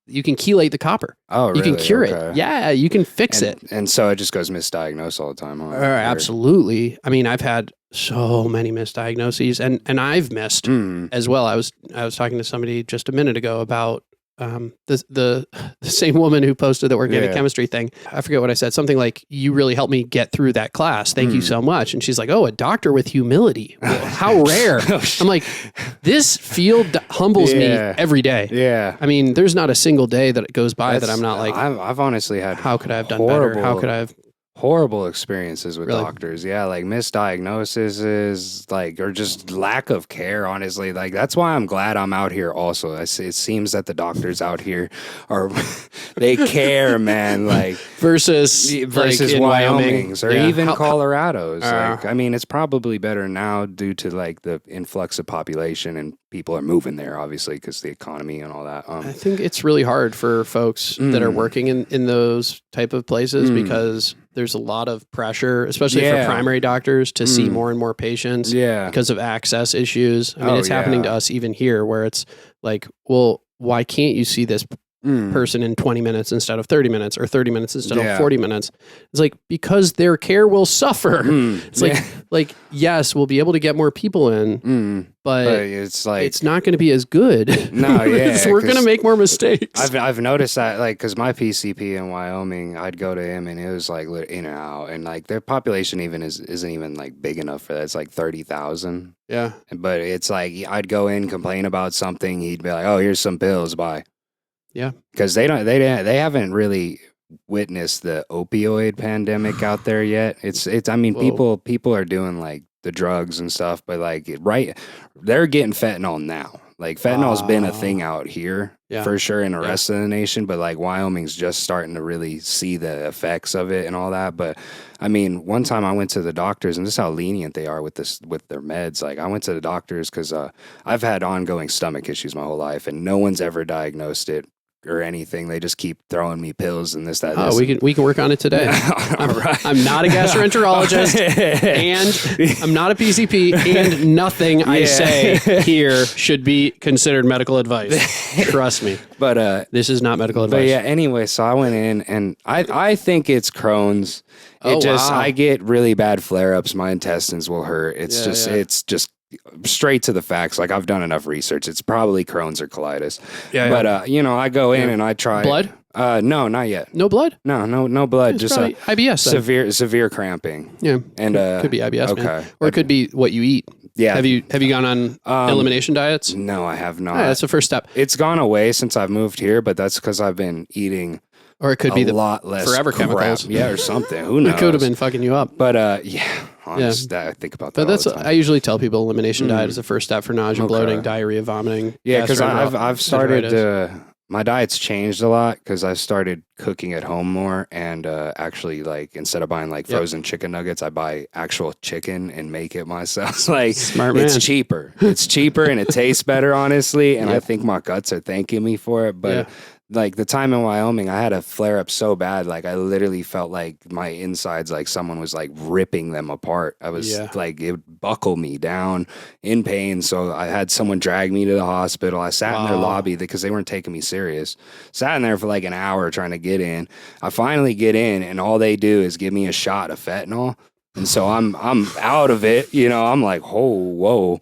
copper. Oh, really? You can cure it. Yeah, you can fix it. And so it just goes misdiagnosed all the time. Huh? Absolutely. I mean, I've had so many misdiagnoses, and I've missed as well. I was talking to somebody just a minute ago about the same woman who posted the organic chemistry thing. I forget what I said. Something like, "You really helped me get through that class. Thank you so much." And she's like, "Oh, a doctor with humility. Well, how rare." I'm like, this field humbles me every day. Yeah. I mean, there's not a single day that goes by that I'm not like, I've honestly had how could I have done better? How could I have horrible experiences with Really? doctors. Yeah, like misdiagnoses is like, or just lack of care, honestly. Like, that's why I'm glad I'm out here also. It seems that the doctors out here are, they care, man. Like, versus like in Wyoming's or even How- Colorado's. Like, I mean, it's probably better now due to like the influx of population and people are moving there, obviously, because the economy and all that. I think it's really hard for folks that are working in those type of places because there's a lot of pressure, especially for primary doctors, to see more and more patients because of access issues. I mean, it's happening to us even here where it's like, well, why can't you see this person in 20 minutes instead of 30 minutes or 30 minutes instead of 40 minutes? It's like, because their care will suffer. It's like, yes, we'll be able to get more people in, but it's like, it's not going to be as good. No, we're going to make more mistakes. I've noticed that, like, because my PCP in Wyoming, I'd go to him and it was like in and out, and like their population even isn't even like big enough for that. It's like 30,000. Yeah, but it's like I'd go in, complain about something, he'd be like, "Oh, here's some pills, bye." Yeah, because they haven't really witnessed the opioid pandemic out there yet. It's I mean, people are doing like the drugs and stuff, but like they're getting fentanyl now. Like, fentanyl's been a thing out here for sure in the rest of the nation, but like Wyoming's just starting to really see the effects of it and all that. But I mean, one time I went to the doctors, and this is how lenient they are with their meds. Like, I went to the doctors because I've had ongoing stomach issues my whole life, and no one's ever diagnosed it or anything. They just keep throwing me pills and this, that. Oh, we can work on it today. I'm not a gastroenterologist, and I'm not a PCP, and nothing I say here should be considered medical advice. Trust me. But this is not medical advice. But yeah, anyway, so I went in, and I think it's Crohn's. I get really bad flare-ups. My intestines will hurt. It's just straight to the facts. Like, I've done enough research. It's probably Crohn's or colitis. But I go in and I try blood. No, not yet. No blood. No blood. It's just IBS. severe cramping. Yeah, and could be IBS. Okay, man. Or it could be what you eat. Yeah. Have you gone on elimination diets? No, I have not. That's the first step. It's gone away since I've moved here, but that's because I've been eating. Or it could be a lot less forever crap. chemicals. Yeah, or something. Who knows? It could have been fucking you up. But honestly, I think about that. But that's all the time. I usually tell people elimination diet is the first step for nausea, bloating, diarrhea, vomiting. Yeah, because I've started my diet's changed a lot because I've started cooking at home more, and actually, like, instead of buying like frozen chicken nuggets, I buy actual chicken and make it myself. Like, smart man. It's cheaper. It's cheaper and it tastes better, honestly. And I think my guts are thanking me for it. But like, the time in Wyoming, I had a flare up so bad, like, I literally felt like my insides, like someone was like ripping them apart. I was like, it would buckle me down in pain. So I had someone drag me to the hospital. I sat in their lobby because they weren't taking me serious. Sat in there for like an hour trying to get in. I finally get in, and all they do is give me a shot of fentanyl. And so I'm out of it, I'm like, whoa, whoa,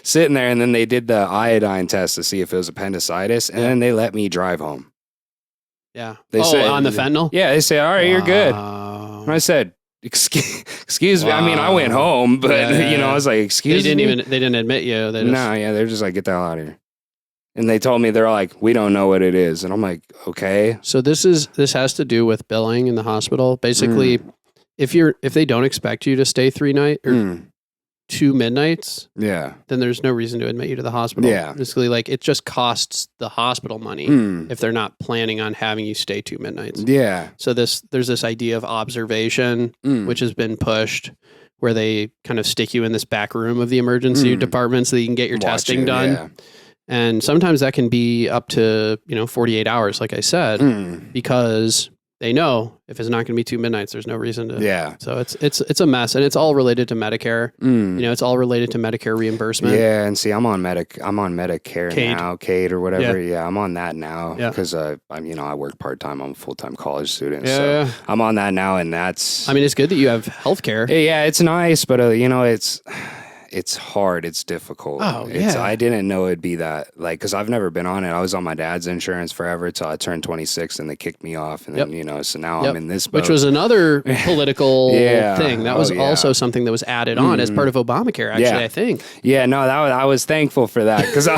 sitting there. And then they did the iodine test to see if it was appendicitis, and then they let me drive home. Yeah. They said, on the fentanyl? Yeah. They say, all right, you're good. And I said, excuse me. I mean, I went home, but I was like, excuse me. They didn't admit you. They're just like, get the hell out of here. And they told me, they're like, we don't know what it is. And I'm like, okay. So this has to do with billing in the hospital. Basically, if they don't expect you to stay 3 nights or 2 midnights, then there's no reason to admit you to the hospital. Yeah. Basically, like, it just costs the hospital money if they're not planning on having you stay 2 midnights. Yeah. So there's this idea of observation, which has been pushed, where they kind of stick you in this back room of the emergency department so that you can get your testing done. Yeah. And sometimes that can be up to, 48 hours, like I said, because they know if it's not going to be 2 midnights, there's no reason to. Yeah. So it's a mess, and it's all related to Medicare. It's all related to Medicare reimbursement. Yeah, and see, I'm on Medicare now, CAID or whatever. Yeah, I'm on that now because I work part time. I'm a full time college student, so I'm on that now, and that's. I mean, it's good that you have healthcare. Yeah, it's nice, but it's hard. It's difficult. Oh, yeah. I didn't know it'd be that, like, because I've never been on it. I was on my dad's insurance forever till I turned 26 and they kicked me off. And then, you know, so now I'm in this boat. Which was another political thing. That was also something that was added on as part of Obamacare, actually, I think. Yeah, no, I was thankful for that because I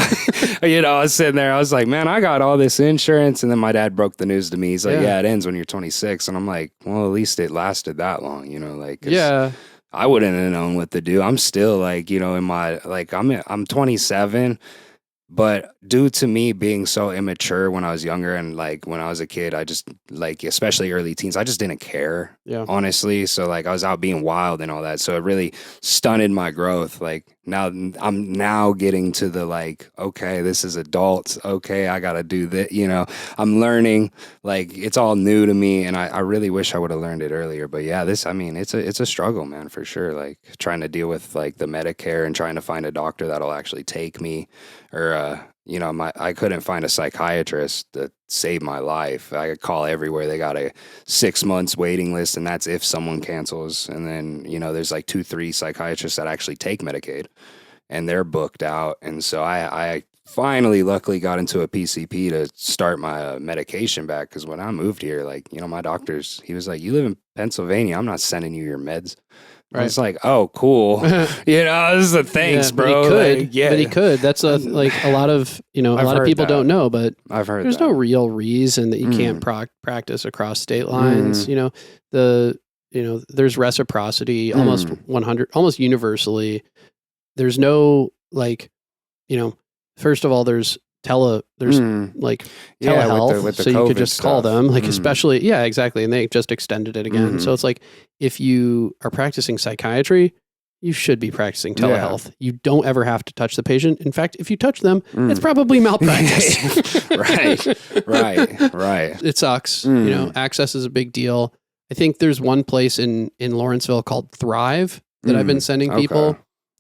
was sitting there. I was like, man, I got all this insurance. And then my dad broke the news to me. He's like, yeah, it ends when you're 26. And I'm like, well, at least it lasted that long, you know, like, I wouldn't have known what to do. I'm still like, you know, in my, like, I'm 27, but due to me being so immature when I was younger and like when I was a kid, I just like, especially early teens, I just didn't care, honestly. So like I was out being wild and all that. So it really stunted my growth. Like now I'm now getting to the like, okay, this is adults. Okay, I got to do that. You know, I'm learning, like it's all new to me. And I really wish I would have learned it earlier. But yeah, I mean, it's a struggle, man, for sure. Like trying to deal with like the Medicare and trying to find a doctor that'll actually take me or, you know, I couldn't find a psychiatrist that saved my life. I could call everywhere. They got a 6 months waiting list, and that's if someone cancels. And then, you know, there's like 2-3 psychiatrists that actually take Medicaid, and they're booked out. And so I finally, luckily, got into a PCP to start my medication back. Because when I moved here, like, you know, my doctor's, he was like, "You live in Pennsylvania. I'm not sending you your meds." Right. I was like, oh, cool. You know, this is a thanks, bro. But he could. Like, But he could. That's like a lot of, you know, a lot of people don't know, but I've heard there's no real reason that you can't practice across state lines. You know, there's reciprocity almost universally. There's no like, you know, first of all, there's like telehealth, with the so you could COVID just call stuff. them, like especially, exactly, and they just extended it again. So it's like if you are practicing psychiatry, you should be practicing telehealth. You don't ever have to touch the patient. In fact, if you touch them, it's probably malpractice. Right. It sucks. You know, access is a big deal. I think there's one place in Lawrenceville called Thrive that I've been sending people.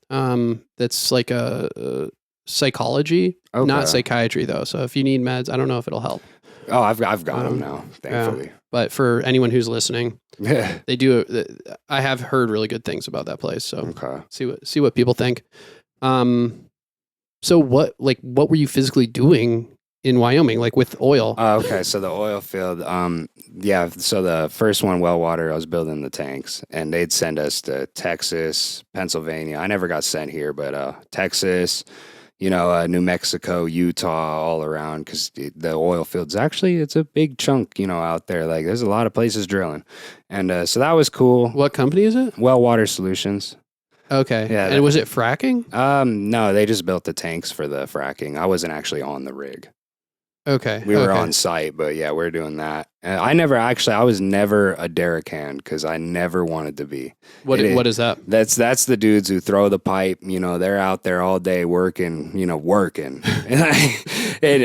That's like a psychology, not psychiatry though. So if you need meds, I don't know if it'll help. Oh, I've got them now, thankfully. Yeah. But for anyone who's listening, they do. I have heard really good things about that place. So see what people think. So what were you physically doing in Wyoming, like with oil? Okay, so the oil field, so the first one, well water, I was building the tanks, and they'd send us to Texas, Pennsylvania. I never got sent here, but Texas, you know, New Mexico, Utah, all around, because the oil fields, actually, it's a big chunk, you know, out there. Like, there's a lot of places drilling. And so that was cool. What company is it? Well Water Solutions. Okay. Yeah. And was it fracking? No, they just built the tanks for the fracking. I wasn't actually on the rig. Okay. We were on site, but yeah, we're doing that. I was never a derrick hand because I never wanted to be. What is that? That's the dudes who throw the pipe, you know, they're out there all day working. And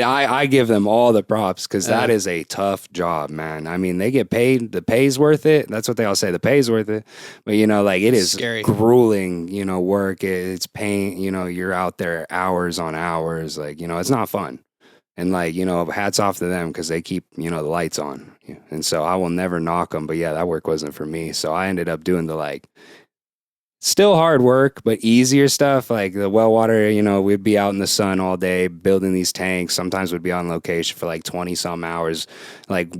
I give them all the props because that is a tough job, man. I mean, they get paid, the pay's worth it. That's what they all say, the pay's worth it. But, you know, like it is scary, grueling, you know, work. It's pain, you know, you're out there hours on hours. Like, you know, it's not fun. And like, you know, hats off to them because they keep, you know, the lights on. And so I will never knock them. But yeah, that work wasn't for me. So I ended up doing the like, still hard work, but easier stuff. Like the well water, you know, we'd be out in the sun all day building these tanks. Sometimes we'd be on location for like 20 some hours. Like the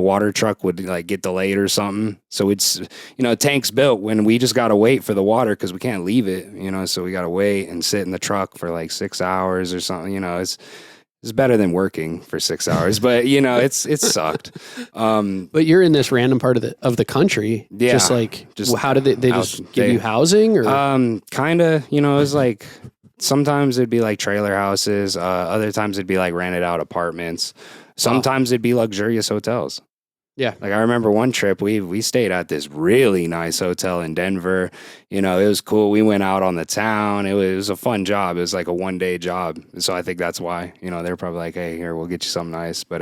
water truck would like get delayed or something. So it's, you know, tanks built when we just got to wait for the water because we can't leave it, you know, so we got to wait and sit in the truck for like 6 hours or something, you know, it's better than working for 6 hours, but you know, it sucked. But you're in this random part of the country. Yeah. Just how did they just give you housing or? Kind of, you know, it was like, sometimes it'd be like trailer houses. Other times it'd be like rented out apartments. Sometimes it'd be luxurious hotels. Yeah. Like I remember one trip, we stayed at this really nice hotel in Denver. You know, it was cool. We went out on the town. It was a fun job. It was like a 1-day job. So I think that's why, you know, they're probably like, hey, here, we'll get you something nice. But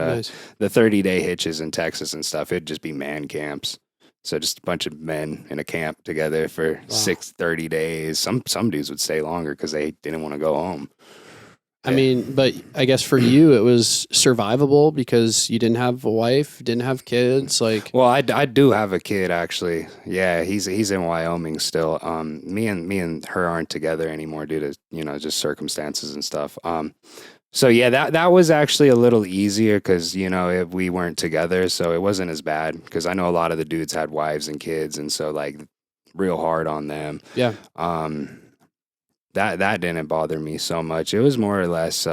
the 30-day hitches in Texas and stuff, it'd just be man camps. So just a bunch of men in a camp together for 30 days. Some dudes would stay longer because they didn't want to go home. I mean, but I guess for you, it was survivable because you didn't have a wife, didn't have kids. Like, well, I do have a kid actually. Yeah, he's in Wyoming still. Me and her aren't together anymore due to just circumstances and stuff. So yeah, that was actually a little easier because if we weren't together, so it wasn't as bad because I know a lot of the dudes had wives and kids, and so like real hard on them. yeah. That didn't bother me so much. It was more or less,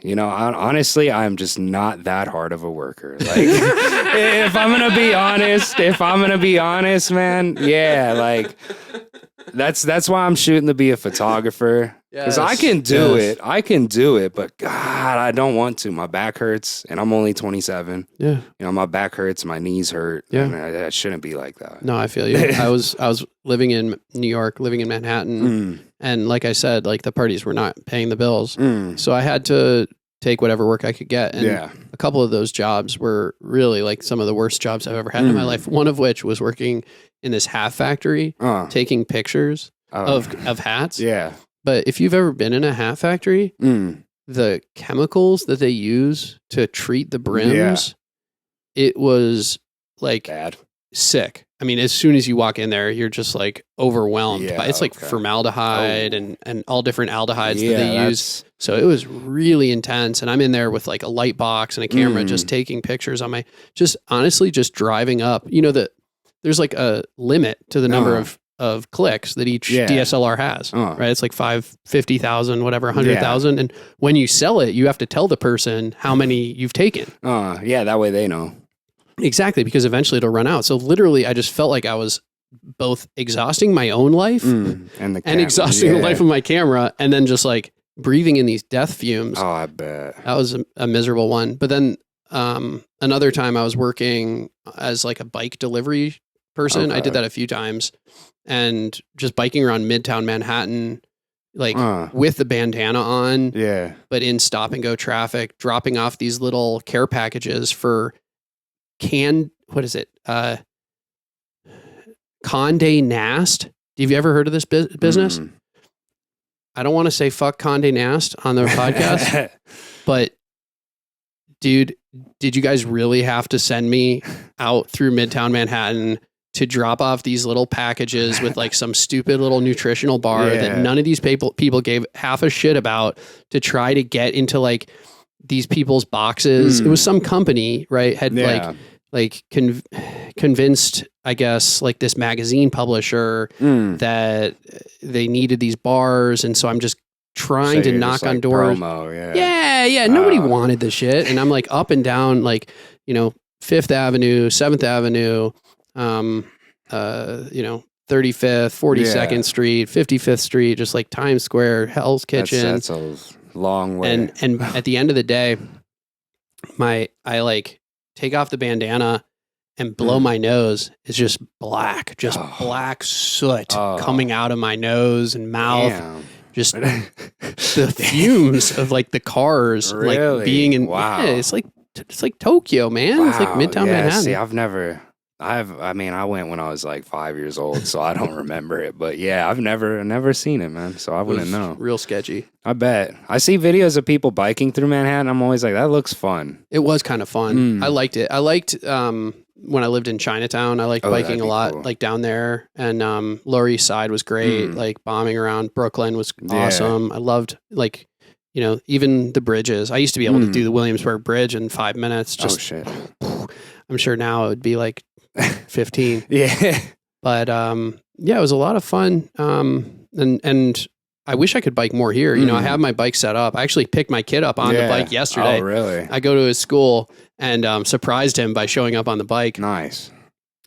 honestly, I'm just not that hard of a worker. Like, if I'm gonna be honest, man, yeah, like that's why I'm shooting to be a photographer. Because I can do it, but God, I don't want to. My back hurts, and I'm only 27. Yeah, my back hurts, my knees hurt. Yeah, and I shouldn't be like that. No, I feel you. I was living in New York, living in Manhattan, and like I said, like the parties were not paying the bills, so I had to take whatever work I could get. And a couple of those jobs were really like some of the worst jobs I've ever had in my life. One of which was working in this hat factory, taking pictures of hats. Yeah. But if you've ever been in a hat factory, the chemicals that they use to treat the brims, it was like bad. Sick. I mean, as soon as you walk in there, you're just like overwhelmed. It's like formaldehyde and all different aldehydes that they use. So it was really intense. And I'm in there with like a light box and a camera, just taking pictures on honestly, just driving up. There's like a limit to the number of clicks that each DSLR has, right? It's like 50,000, whatever, 100,000. And when you sell it, you have to tell the person how many you've taken. That way they know. Exactly, because eventually it'll run out. So literally, I just felt like I was both exhausting my own life and exhausting the life of my camera, and then just like breathing in these death fumes. Oh, I bet. That was a miserable one. But then another time I was working as like a bike delivery person. I did that a few times, and just biking around Midtown Manhattan, like with the bandana on, but in stop and go traffic, dropping off these little care packages for what is it? Condé Nast. Have you ever heard of this business? I don't want to say fuck Condé Nast on the podcast, but dude, did you guys really have to send me out through Midtown Manhattan to drop off these little packages with like some stupid little nutritional bar that none of these people gave half a shit about, to try to get into like these people's boxes? It was some company, right? Had convinced, I guess, like this magazine publisher that they needed these bars. And so I'm just trying to knock on doors. Promo, Nobody wanted the shit. And I'm like up and down, like, 5th Avenue, 7th Avenue, 35th, 42nd Street, 55th Street, just like Times Square, Hell's Kitchen. That's a long way. And at the end of the day, I like take off the bandana and blow my nose. It's just black soot coming out of my nose and mouth. Damn. Just the fumes of like the cars, really? Like being in. Wow. Yeah, it's like Tokyo, man. Wow. It's like Midtown Manhattan. See, I went when I was like 5 years old, so I don't remember it. But yeah, I've never seen it, man. So I wouldn't know. Real sketchy. I bet. I see videos of people biking through Manhattan. I'm always like, that looks fun. It was kind of fun. I liked it. I liked when I lived in Chinatown. I liked biking a lot, like down there. And Lower East Side was great. Like bombing around Brooklyn was awesome. I loved like, even the bridges. I used to be able to do the Williamsburg Bridge in 5 minutes. Just, shit. I'm sure now it would be like 15. Yeah. But it was a lot of fun. And I wish I could bike more here. I have my bike set up. I actually picked my kid up on the bike yesterday. Oh, really? I go to his school and surprised him by showing up on the bike. Nice.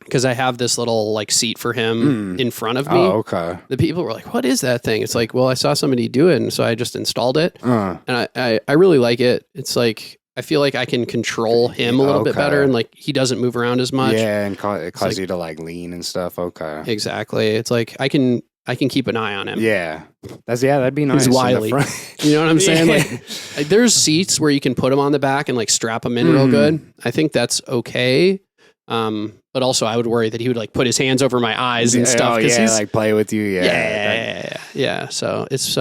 Because I have this little like seat for him in front of me. Oh, okay. The people were like, "What is that thing?" It's like, well, I saw somebody do it, and so I just installed it. And I really like it. It's like, I feel like I can control him a little bit better, and like he doesn't move around as much. Yeah, and it causes you to like lean and stuff. Okay. Exactly. It's like I can keep an eye on him. Yeah. That'd be nice. He's wily. You know what I'm saying? Like there's seats where you can put him on the back and like strap him in real good. I think that's okay. But also I would worry that he would like put his hands over my eyes and stuff. Like play with you. Yeah. Yeah. So it's,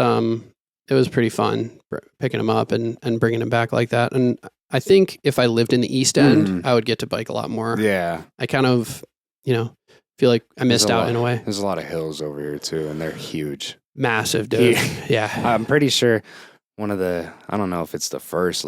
it was pretty fun picking them up and bringing them back like that. And I think if I lived in the East End, I would get to bike a lot more. Yeah. I kind of, feel like I missed out in a way. There's a lot of hills over here too, and they're huge. Massive, dude. Yeah. I'm pretty sure one of the, I don't know if it's the first,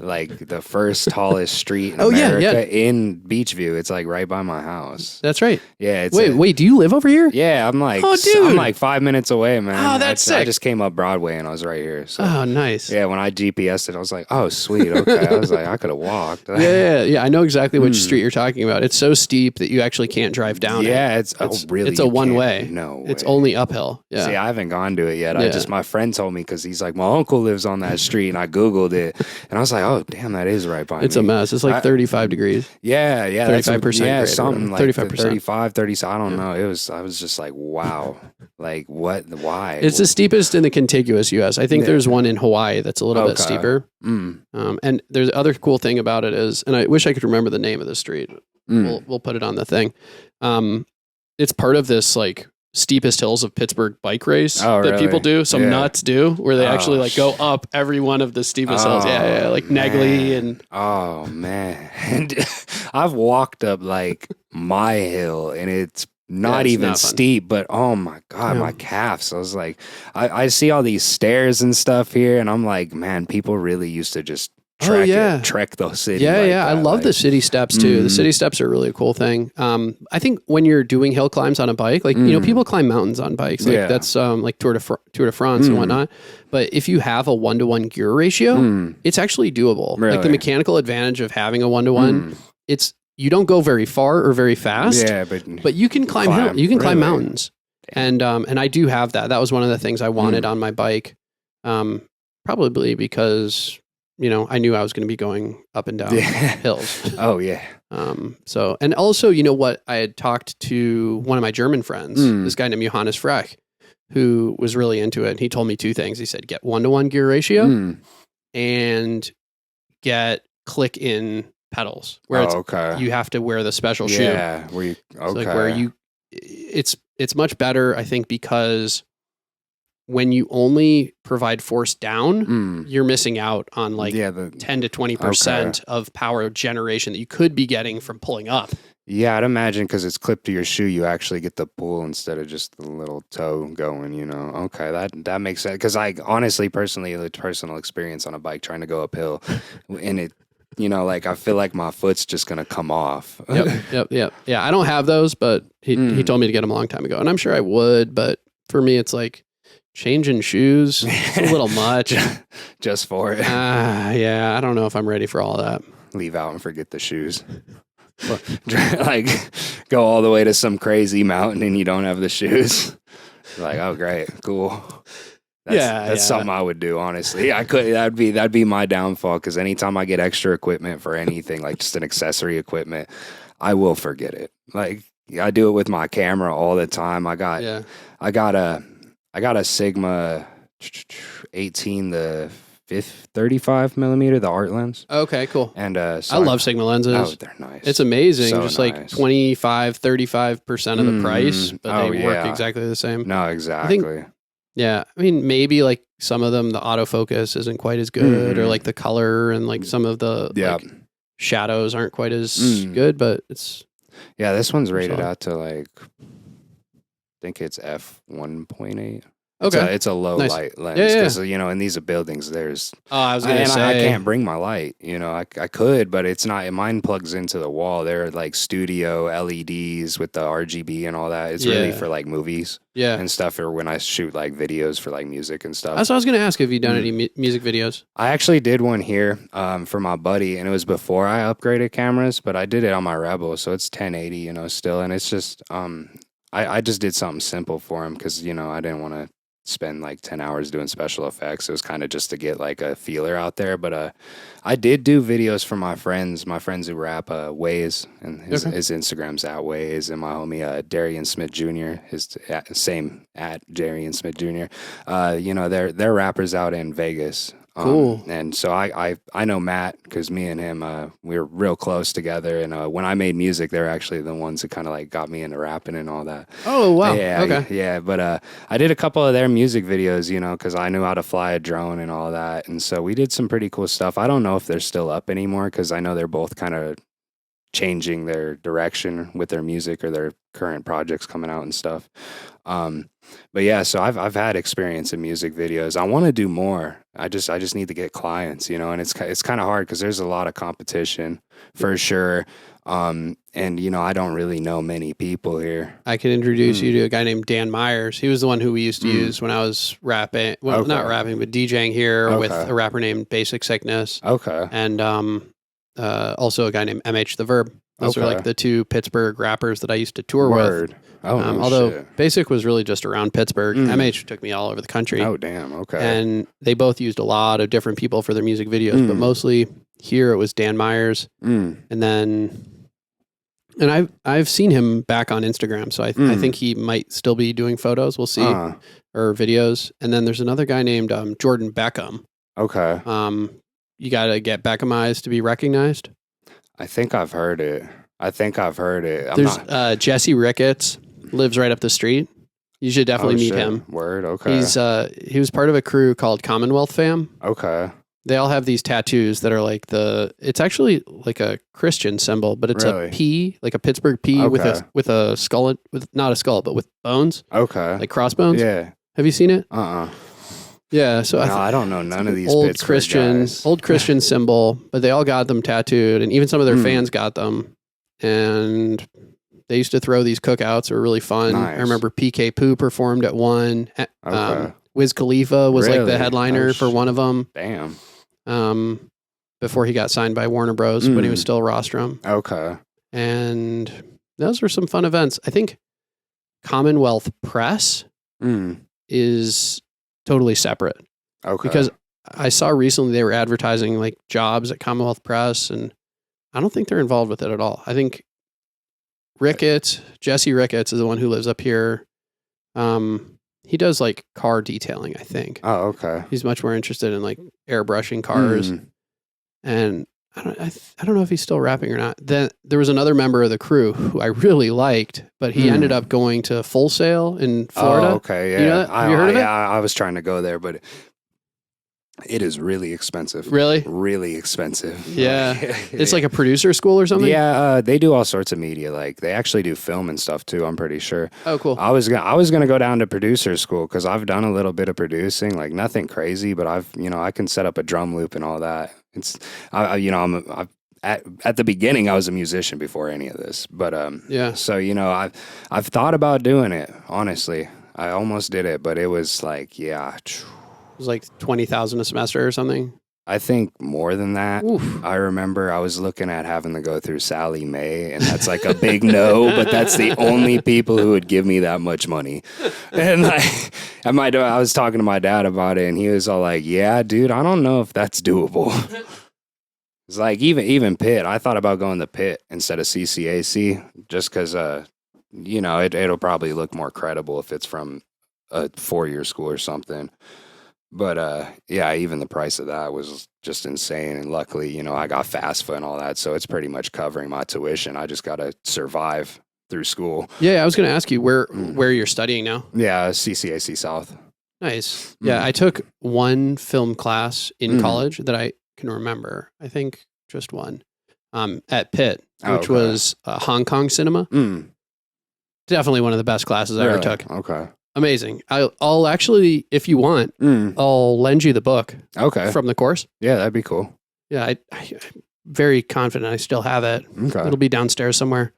like the first tallest street in America in Beachview. It's like right by my house. That's right. Yeah. Wait, do you live over here? Yeah, I'm like, I'm like 5 minutes away, man. Oh, that's sick. I just came up Broadway and I was right here. So. Oh, nice. Yeah, when I GPS'd it, I was like, oh, sweet. Okay. I was like, I could have walked. Yeah. I know exactly which street you're talking about. It's so steep that you actually can't drive down it. Yeah, it's really. It's a one way. No way. It's only uphill. Yeah. See, I haven't gone to it yet. My friend told me because he's like, my uncle lives on that street, and I Googled it, and I was like, oh, damn, that is right by me. It's a mess. It's like 35 degrees. Yeah. 35%. Yeah, something like 35%. 35, 30. I don't know. I was just like, wow. Like, what? Why? It's the steepest in the contiguous U.S. I think there's one in Hawaii that's a little bit steeper. And there's other cool thing about it is, and I wish I could remember the name of the street. We'll put it on the thing. It's part of this like steepest hills of Pittsburgh bike race that people do. Some nuts do where they actually like go up every one of the steepest hills. Yeah. Like Negley and. Oh man. And I've walked up like my hill and it's not even steep, but oh my God, my calves. I was like, I see all these stairs and stuff here and I'm like, man, people really used to just trek those cities. Yeah. I love the city steps too. The city steps are really a cool thing. I think when you're doing hill climbs on a bike, like, people climb mountains on bikes. Like that's like Tour de France and whatnot. But if you have a 1-to-1 gear ratio, it's actually doable. Really? Like the mechanical advantage of having a 1-to-1, you don't go very far or very fast. Yeah, but you can climb you can climb mountains. And I do have that. That was one of the things I wanted on my bike. Probably because I knew I was going to be going up and down hills. Oh yeah. So, and also, what, I had talked to one of my German friends, this guy named Johannes Freck, who was really into it. And he told me two things. He said, get 1-to-1 gear ratio and get click in pedals where you have to wear the special shoe. Yeah. Okay. So like where it's much better, I think, because when you only provide force down, you're missing out on like 10 to 20% of power generation that you could be getting from pulling up. Yeah, I'd imagine because it's clipped to your shoe, you actually get the pull instead of just the little toe going, Okay, that makes sense. Because I honestly, personally, the personal experience on a bike trying to go uphill, and it, like I feel like my foot's just going to come off. Yep. Yeah, I don't have those, but he told me to get them a long time ago. And I'm sure I would, but for me, it's like, changing shoes, it's a little much. Just for it. Yeah, I don't know if I'm ready for all that. Leave out and forget the shoes. Like, go all the way to some crazy mountain and you don't have the shoes. Like, oh, great, cool. That's something I would do, honestly. That'd be my downfall, because anytime I get extra equipment for anything, like just an accessory equipment, I will forget it. Like, I do it with my camera all the time. I got a Sigma 18, the 35 millimeter, the art lens. Okay, cool. And I love Sigma lenses. Oh, they're nice. It's amazing. So just nice. Like 25, 35% of the price, but they work exactly the same. No, exactly. I mean, maybe like some of them, the autofocus isn't quite as good, or like the color and like some of the like, shadows aren't quite as good, but it's... Yeah, this one's rated out to like... I think it's f1.8. Okay, it's a low light lens because in these buildings there's. Oh, I was gonna say I can't bring my light. I could, but it's not. Mine plugs into the wall. They're like studio LEDs with the RGB and all that. It's really for like movies, and stuff, or when I shoot like videos for like music and stuff. That's what I was gonna ask. Have you done any music videos? I actually did one here for my buddy, and it was before I upgraded cameras, but I did it on my Rebel, so it's 1080, still, and it's just I just did something simple for him because, I didn't want to spend like 10 hours doing special effects. It was kind of just to get like a feeler out there. But I did do videos for my friends who rap, Waze, and his Instagram's at Waze, and my homie Darian Smith Jr., his same at Darian Smith Jr. They're rappers out in Vegas. Cool. And so I know Matt because me and him, we were real close together. And when I made music, they're actually the ones that kind of like got me into rapping and all that. Oh, wow. Yeah. Okay. Yeah. But I did a couple of their music videos, you know, because I knew how to fly a drone and all that. And so we did some pretty cool stuff. I don't know if they're still up anymore because I know they're both kind of changing their direction with their music or their current projects coming out and stuff. But yeah, so I've had experience in music videos. I want to do more. I just need to get clients, you know, and it's kind of hard because there's a lot of competition for sure. And you know, I don't really know many people here. I can introduce you to a guy named Dan Myers. He was the one who we used to use when I was rapping. Well, not rapping, but DJing here with a rapper named Basic Sickness. Okay. And also a guy named MH the Verb. Those are like the two Pittsburgh rappers that I used to tour with. Oh, no although shit. Basic was really just around Pittsburgh. MH took me all over the country. Oh, damn. Okay. And they both used a lot of different people for their music videos, but mostly here it was Dan Myers. And then, and I've seen him back on Instagram, so I think he might still be doing photos. We'll see, or videos. And then there's another guy named Jordan Beckham. Okay. You got to get Beckhamized to be recognized. I think I've heard it. There's Jesse Ricketts lives right up the street. You should definitely meet him. Word. Okay. He was part of a crew called Commonwealth Fam. Okay. They all have these tattoos that are like it's actually like a Christian symbol, but it's a P, like a Pittsburgh P with a skull, not a skull, but with bones. Okay. Like crossbones. Yeah. Have you seen it? Yeah, so I don't know none of these old Pittsburgh Christian guys. Old Christian symbol, but they all got them tattooed, and even some of their fans got them. And they used to throw these cookouts; they were really fun. Nice. I remember PK Poo performed at one. Wiz Khalifa was like the headliner for one of them. Damn. Before he got signed by Warner Bros. When he was still Rostrum. Okay. And those were some fun events. I think Commonwealth Press is totally separate. Okay. Because I saw recently they were advertising like jobs at Commonwealth Press, and I don't think they're involved with it at all. I think Jesse Ricketts is the one who lives up here. He does like car detailing, I think. Oh, okay. He's much more interested in like airbrushing cars. And I don't know if he's still rapping or not. Then there was another member of the crew who I really liked, but he ended up going to Full Sail in Florida. Oh, okay. Yeah. You know that? Have you heard of it? Yeah, I was trying to go there, but it is really expensive. Really? Really expensive. Yeah. It's like a producer school or something? Yeah, they do all sorts of media. Like they actually do film and stuff too, I'm pretty sure. Oh, cool. I was gonna go down to producer school because I've done a little bit of producing, like nothing crazy, but I can set up a drum loop and all that. It's at the beginning I was a musician before any of this, but yeah. So I've thought about doing it. Honestly, I almost did it, but it was like It was like $20,000 a semester or something. I think more than that. Oof. I remember I was looking at having to go through Sally Mae, and that's like a big no, but that's the only people who would give me that much money. And I was talking to my dad about it, and he was all like, "Yeah, dude, I don't know if that's doable." It's like even Pitt. I thought about going to Pitt instead of CCAC, just because it'll probably look more credible if it's from a 4-year school or something. But even the price of that was just insane. And luckily, I got FAFSA and all that, so it's pretty much covering my tuition. I just got to survive through school. Yeah, I was going to ask you where you're studying now. Yeah, CCAC South. Nice. Yeah, I took one film class in college that I can remember. I think just one at Pitt, which was Hong Kong cinema. Definitely one of the best classes I ever took. Okay. Amazing. I'll actually, if you want, I'll lend you the book. Okay. From the course. Yeah, that'd be cool. Yeah, I'm very confident I still have it. Okay. It'll be downstairs somewhere.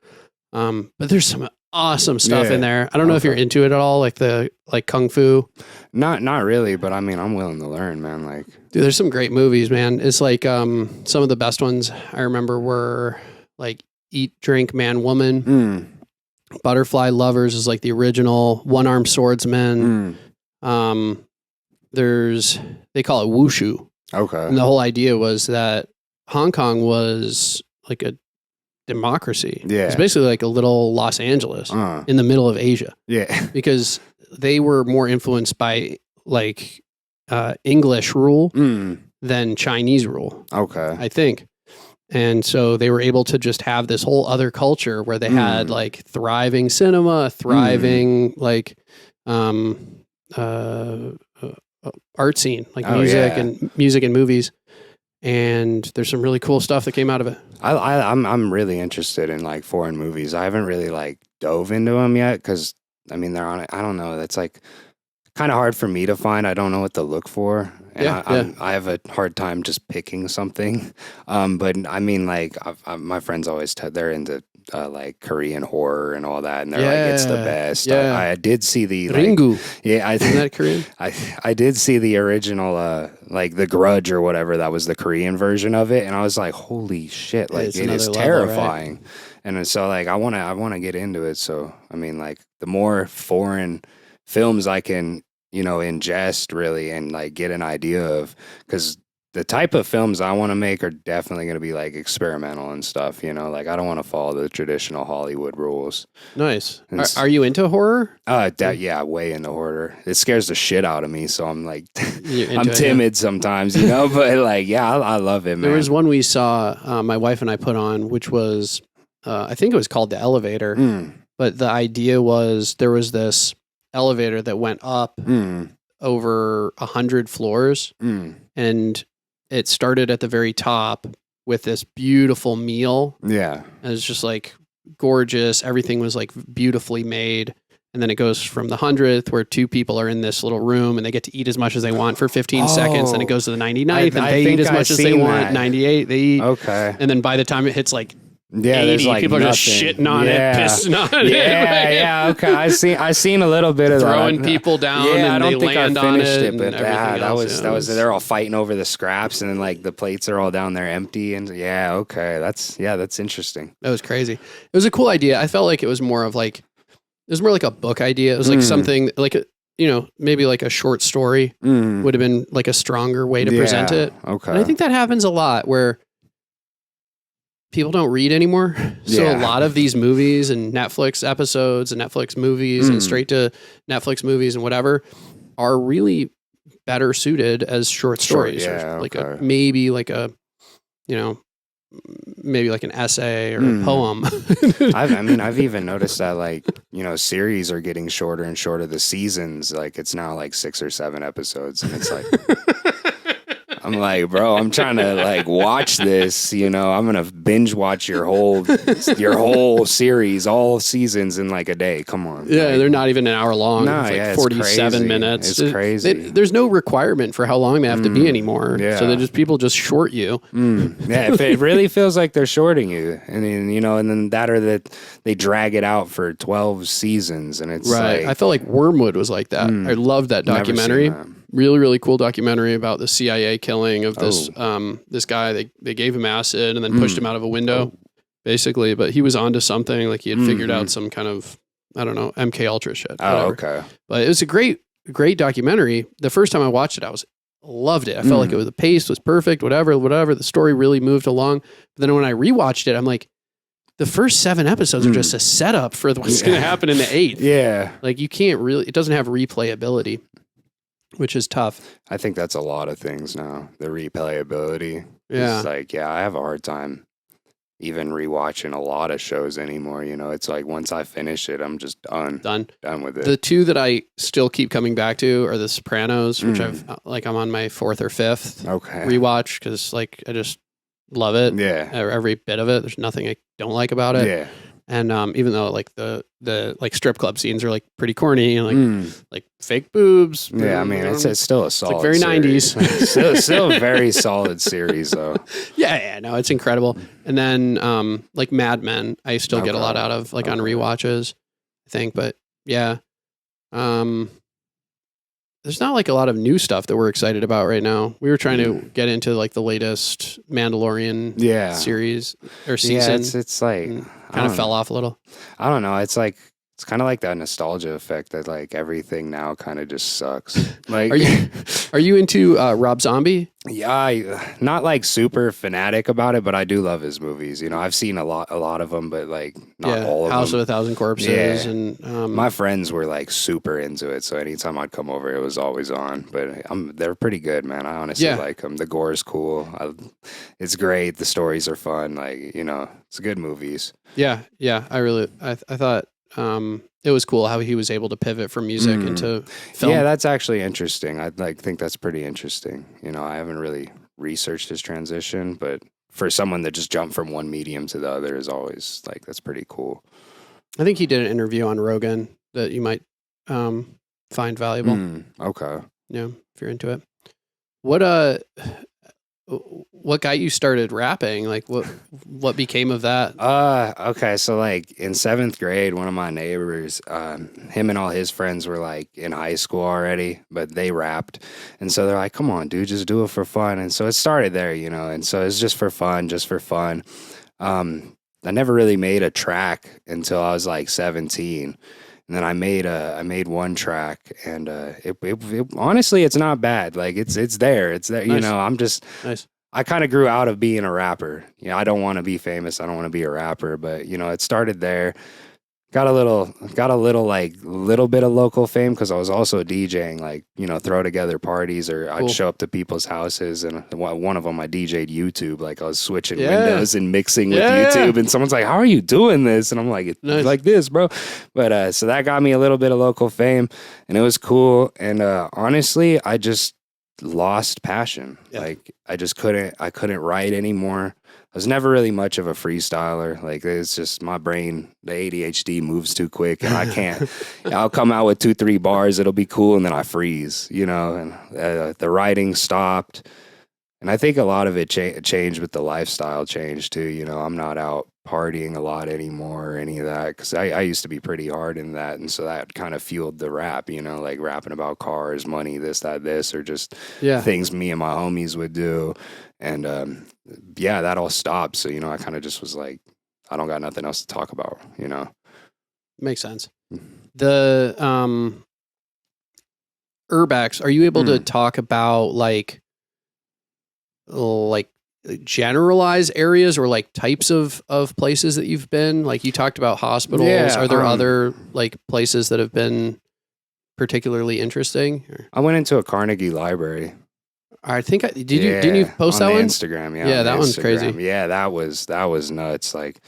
But there's some awesome stuff in there. I don't know if you're into it at all, like kung fu. Not really, but I mean, I'm willing to learn, man. Like, dude, there's some great movies, man. It's like some of the best ones I remember were like Eat, Drink, Man, Woman. Butterfly Lovers is like the original One-Armed Swordsman. They call it wushu. Okay. And the whole idea was that Hong Kong was like a democracy. Yeah. It's basically like a little Los Angeles in the middle of Asia. Yeah. Because they were more influenced by like English rule than Chinese rule, Okay. I think. And so they were able to just have this whole other culture where they had like thriving cinema, thriving like art scene, like music and movies. And there's some really cool stuff that came out of it. I'm really interested in like foreign movies. I haven't really like dove into them yet because I mean they're on it. I don't know. That's like kind of hard for me to find. I don't know what to look for. And I have a hard time just picking something. But I mean, like, my friends always they're into like Korean horror and all that, and they're like, it's the best. Yeah. I did see the Ringu. Isn't that Korean? I did see the original, like The Grudge or whatever. That was the Korean version of it, and I was like, holy shit! Like, it is terrifying. Level, right? And so, like, I want to get into it. So, I mean, like, the more foreign films I can, ingest really and like get an idea of, because the type of films I want to make are definitely going to be like experimental and stuff, like I don't want to follow the traditional Hollywood rules. Nice. Are you into horror? Yeah, way into horror. It scares the shit out of me. So I'm like, I'm timid sometimes, but like, yeah, I love it, man. There was one we saw, my wife and I put on, which was, I think it was called The Elevator, but the idea was there was this elevator that went up over 100 floors and it started at the very top with this beautiful meal. Yeah. It was just like gorgeous. Everything was like beautifully made. And then it goes from the 100th where two people are in this little room and they get to eat as much as they want for 15 seconds. And it goes to the 99th and they eat as much as they want. 98, they eat. Okay. And then by the time it hits like 80, like people are just shitting on it, pissing on it. Yeah, okay. I seen a little bit of throwing people down. Yeah, and I don't they think I land finished on it, but that was else, they're all fighting over the scraps, and then like the plates are all down there empty, and that's interesting. That was crazy. It was a cool idea. I felt like it was more like a book idea. It was like something like maybe like a short story would have been like a stronger way to present it. Okay, and I think that happens a lot where people don't read anymore. So a lot of these movies and Netflix episodes and Netflix movies and straight to Netflix movies and whatever are really better suited as short stories. Yeah, like maybe like an essay or a poem. I've even noticed that like, series are getting shorter and shorter. The seasons, like it's now like 6 or 7 episodes and it's like, I'm like, bro, I'm trying to like watch this, I'm going to binge watch your whole series, all seasons in like a day. Come on. Yeah. They're not even an hour long. No, it's like 47 minutes. It's crazy. There's no requirement for how long they have to be anymore. Yeah. So people just short you. Yeah. If it really feels like they're shorting you and then, and then that or that they drag it out for 12 seasons and it's right. like, I felt like Wormwood was like that. I loved that documentary. Really, really cool documentary about the CIA killing of this this guy. They gave him acid and then pushed him out of a window, basically. But he was onto something. Like he had figured out some kind of, I don't know, MK Ultra shit. Oh, okay. But it was a great documentary. The first time I watched it, I loved it. I felt like the pace was perfect. Whatever. The story really moved along. But then when I rewatched it, I'm like, the first 7 episodes are just a setup for what's going to happen in the 8th. Yeah. Like you can't really. It doesn't have replayability, which is tough. I think that's a lot of things now. The replayability. Yeah. It's like, I have a hard time even rewatching a lot of shows anymore. It's like once I finish it, I'm just done with it. The 2 that I still keep coming back to are The Sopranos, which I'm on my 4th or 5th rewatch because like I just love it. Yeah. Every bit of it. There's nothing I don't like about it. Yeah. And even though like the like strip club scenes are like pretty corny and like fake boobs. Yeah, I mean it's still a solid. It's like very series. 90s. still a very solid series though. Yeah, no, it's incredible. And then like Mad Men, I still get a lot out of like on rewatches, I think. But yeah, there's not like a lot of new stuff that we're excited about right now. We were trying to get into like the latest Mandalorian series or season. Yeah, it's like kind of fell off a little. I don't know. It's like It's kind of like that nostalgia effect that like everything now kind of just sucks. Like, are you into Rob Zombie? Yeah, not like super fanatic about it, but I do love his movies. You know, I've seen a lot of them, but like not all of House them. of a Thousand Corpses, and My friends were like super into it, so anytime I'd come over, it was always on. But they're pretty good, man. I honestly like them. The gore is cool. It's great. The stories are fun. Like, you know, it's good movies. Yeah. I thought it was cool how he was able to pivot from music into film. Yeah, that's actually interesting. I think that's pretty interesting. You know, I haven't really researched his transition, but for someone that just jumped from one medium to the other is always like, that's pretty cool. I think he did an interview on Rogan that you might find valuable. Okay. Yeah, if you're into it. What got you started rapping? Like what became of that? Okay. So like in 7th grade, one of my neighbors, him and all his friends were like in high school already, but they rapped. And so they're like, come on, dude, just do it for fun. And so it started there, you know, and so it's just for fun. I never really made a track until I was like 17. And then I made one track, and it honestly, it's not bad. Like it's there. It's there. Nice. You know, I'm just nice. I kind of grew out of being a rapper. You know, I don't want to be famous. I don't want to be a rapper, but you know, it started there. Got a little bit of local fame because I was also DJing, like, you know, throw together parties, or I'd show up to people's houses, and one of them I DJ'd YouTube, like I was switching windows and mixing with YouTube, and someone's like, "How are you doing this?" And I'm like, "It's like this, bro." But so that got me a little bit of local fame, and it was cool. And honestly, I just lost passion. Like I couldn't write anymore. I was never really much of a freestyler. Like it's just my brain, the ADHD moves too quick, and I can't. I'll come out with 2-3 bars, it'll be cool, and then I freeze, you know. And the writing stopped, and I think a lot of it changed with the lifestyle change too. You know, I'm not out partying a lot anymore or any of that, because I used to be pretty hard in that, and so that kind of fueled the rap. You know, like rapping about cars, money, this, or just things me and my homies would do. And that all stopped. So, you know, I kind of just was like, I don't got nothing else to talk about, you know. Makes sense. The Urbex, are you able to talk about like generalized areas or like types of places that you've been? Like you talked about hospitals. Yeah, are there other like places that have been particularly interesting? I went into a Carnegie library. I think didn't you post that one? Instagram, yeah, that one's crazy. Yeah, that was nuts. Like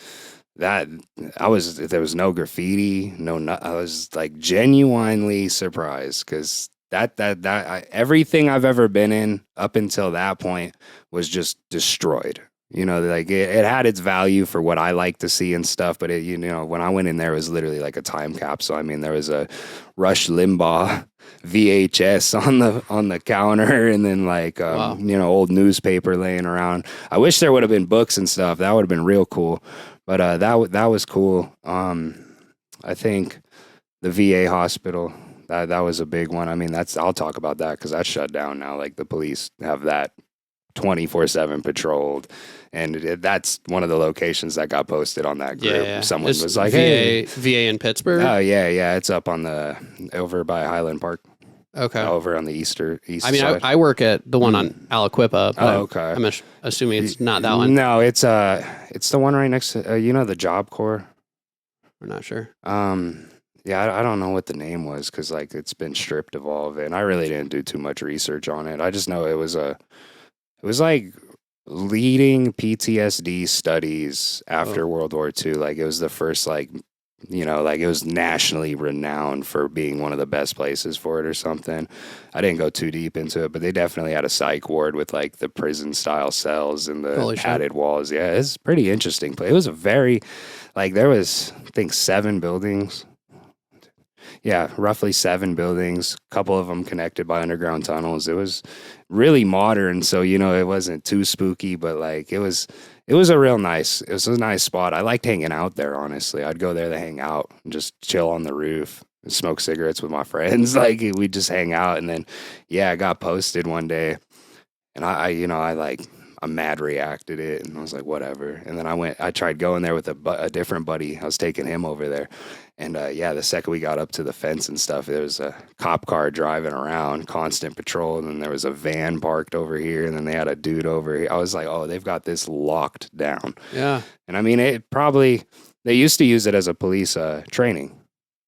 that, there was no graffiti, I was like genuinely surprised, because everything I've ever been in up until that point was just destroyed. You know, like it had its value for what I like to see and stuff, but you know, when I went in there, it was literally like a time capsule. I mean, there was a Rush Limbaugh VHS on the counter, and then like you know, old newspaper laying around. I wish there would have been books and stuff. That would have been real cool. But that was cool. I think the VA hospital, that was a big one. I mean, I'll talk about that because that's shut down now. Like the police have that 24/7 patrolled, and that's one of the locations that got posted on that group. Yeah. Someone was like, VA in Pittsburgh. Oh yeah, it's up on over by Highland Park. Okay, over on the east I mean, side. I work at the one on Aliquippa. Oh, okay. I'm assuming it's not that one. No, it's the one right next to you know, the Job Corps. We're not sure. Yeah, I don't know what the name was, because like it's been stripped of all of it, and I really didn't do too much research on it. I just know it was like leading PTSD studies after World War II. Like it was the first, like, you know, like it was nationally renowned for being one of the best places for it or something. I didn't go too deep into it, but they definitely had a psych ward with like the prison style cells and the padded walls. Yeah, it's pretty interesting. But it was a very, like, there was, I think, 7 buildings. Yeah, roughly 7 buildings, a couple of them connected by underground tunnels. It was really modern, so, you know, it wasn't too spooky, but like it was a nice spot. I liked hanging out there, honestly. I'd go there to hang out and just chill on the roof and smoke cigarettes with my friends. Like we'd just hang out, and then I got posted one day, and I mad reacted it, and I was like, whatever. And then I tried going there with a different buddy. I was taking him over there. And the second we got up to the fence and stuff, there was a cop car driving around, constant patrol. And then there was a van parked over here, and then they had a dude over here. I was like, oh, they've got this locked down. Yeah. And I mean, they used to use it as a police training.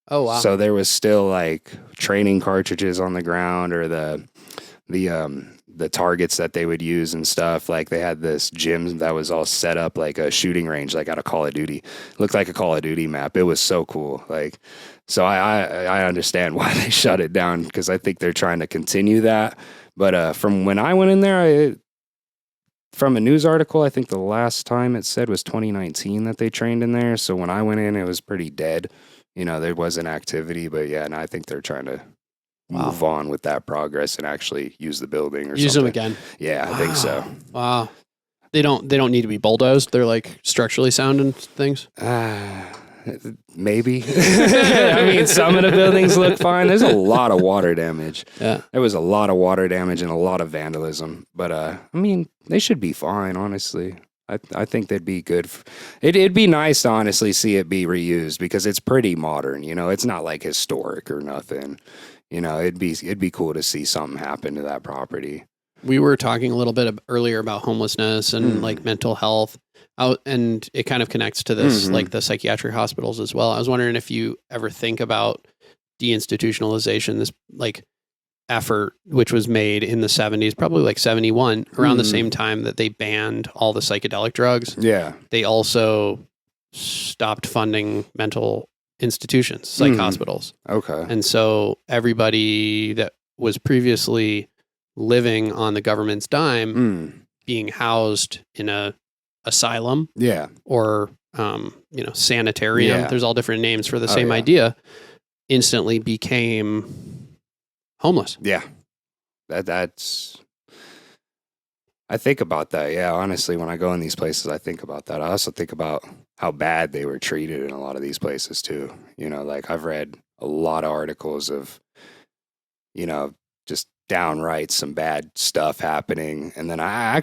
Oh, wow. So there was still like training cartridges on the ground, or the targets that they would use and stuff. Like they had this gym that was all set up like a shooting range, like out of Call of Duty. It looked like a Call of Duty map. It was so cool. Like, so I understand why they shut it down, because I think they're trying to continue that. But from when I went in there, from a news article, I think the last time it said was 2019 that they trained in there. So when I went in, it was pretty dead. You know, there wasn't activity, but yeah, and I think they're trying to move on with that progress and actually use the building or use something. them again. Yeah, I think so. Wow. They don't need to be bulldozed. They're like structurally sound and things. Maybe. I mean, some of the buildings look fine. There's a lot of water damage. Yeah. There was a lot of water damage and a lot of vandalism. But I mean, they should be fine, honestly. I think they'd be good. It'd be nice to honestly see it be reused, because it's pretty modern. You know, it's not like historic or nothing. You know, it'd be cool to see something happen to that property. We were talking a little bit earlier about homelessness and like mental health, and it kind of connects to this, like the psychiatric hospitals as well. I was wondering if you ever think about deinstitutionalization, this like effort which was made in the 70s, probably like 71, around the same time that they banned all the psychedelic drugs. Yeah. They also stopped funding mental institutions, psych hospitals. Okay. And so everybody that was previously living on the government's dime being housed in a asylum or sanitarium, there's all different names for the same idea, instantly became homeless. Yeah. That's I think about that. Yeah, honestly, when I go in these places, I think about that. I also think about how bad they were treated in a lot of these places too. You know, like I've read a lot of articles of, you know, just downright some bad stuff happening. And then I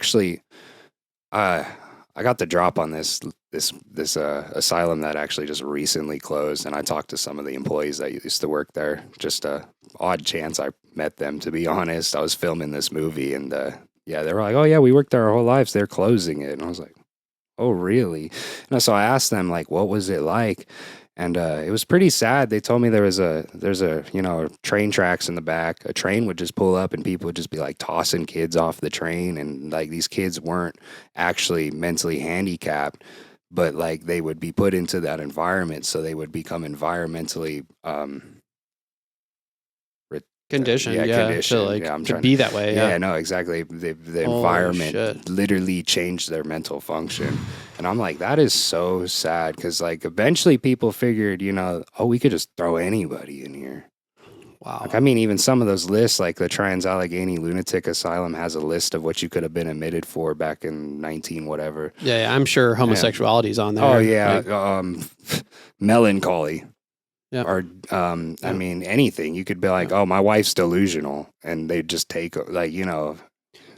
got the drop on this asylum that actually just recently closed, and I talked to some of the employees that used to work there. Just a odd chance I met them, to be honest. I was filming this movie, and they were like, "Oh yeah, we worked there our whole lives. They're closing it," and I was like, "Oh really?" And so I asked them like, "What was it like?" And it was pretty sad. They told me there's a train tracks in the back. A train would just pull up and people would just be like tossing kids off the train. And like these kids weren't actually mentally handicapped, but like they would be put into that environment. So they would become environmentally conditioned. Conditioned. To like I'm to trying be that way. Yeah, no, exactly. The environment literally changed their mental function. And I'm like, that is so sad, because like eventually people figured, we could just throw anybody in here. Wow. Like, I mean, even some of those lists, like the Trans-Allegheny Lunatic Asylum has a list of what you could have been admitted for back in 19 whatever. Yeah, I'm sure homosexuality is on there. Oh yeah, melancholy. Yeah. Or, I mean, anything. You could be like, oh, my wife's delusional. And they just take, like,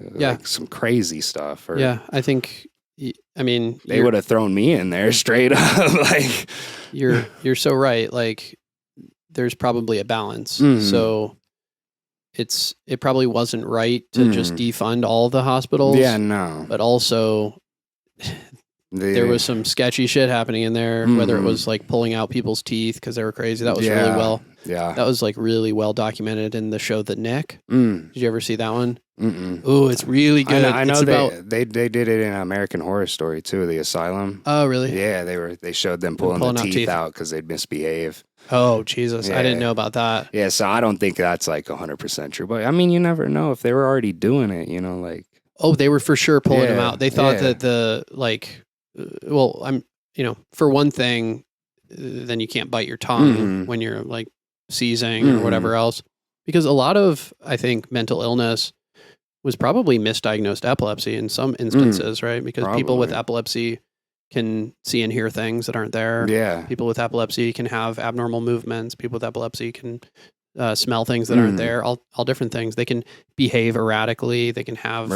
like some crazy stuff. Or, I think, I mean, they would have thrown me in there straight up. Like, you're so right. Like, there's probably a balance. So it probably wasn't right to just defund all the hospitals. Yeah, no. But also, there was some sketchy shit happening in there, whether it was like pulling out people's teeth because they were crazy. That was really well. Yeah. That was like really well documented in the show The Nick. Did you ever see that one? Oh, it's really good. I know they did it in American Horror Story too, the asylum. Oh, really? Yeah, they showed them pulling the teeth out because they'd misbehave. Oh, Jesus. Yeah. I didn't know about that. Yeah, so I don't think that's like 100% true. But I mean, you never know if they were already doing it, like. Oh, they were for sure pulling them out. They thought that for one thing, then you can't bite your tongue when you're like seizing or whatever else. Because a lot of, I think, mental illness was probably misdiagnosed epilepsy in some instances, right? Because people with epilepsy can see and hear things that aren't there. Yeah. People with epilepsy can have abnormal movements. People with epilepsy can smell things that aren't there, all different things. They can behave erratically. They can have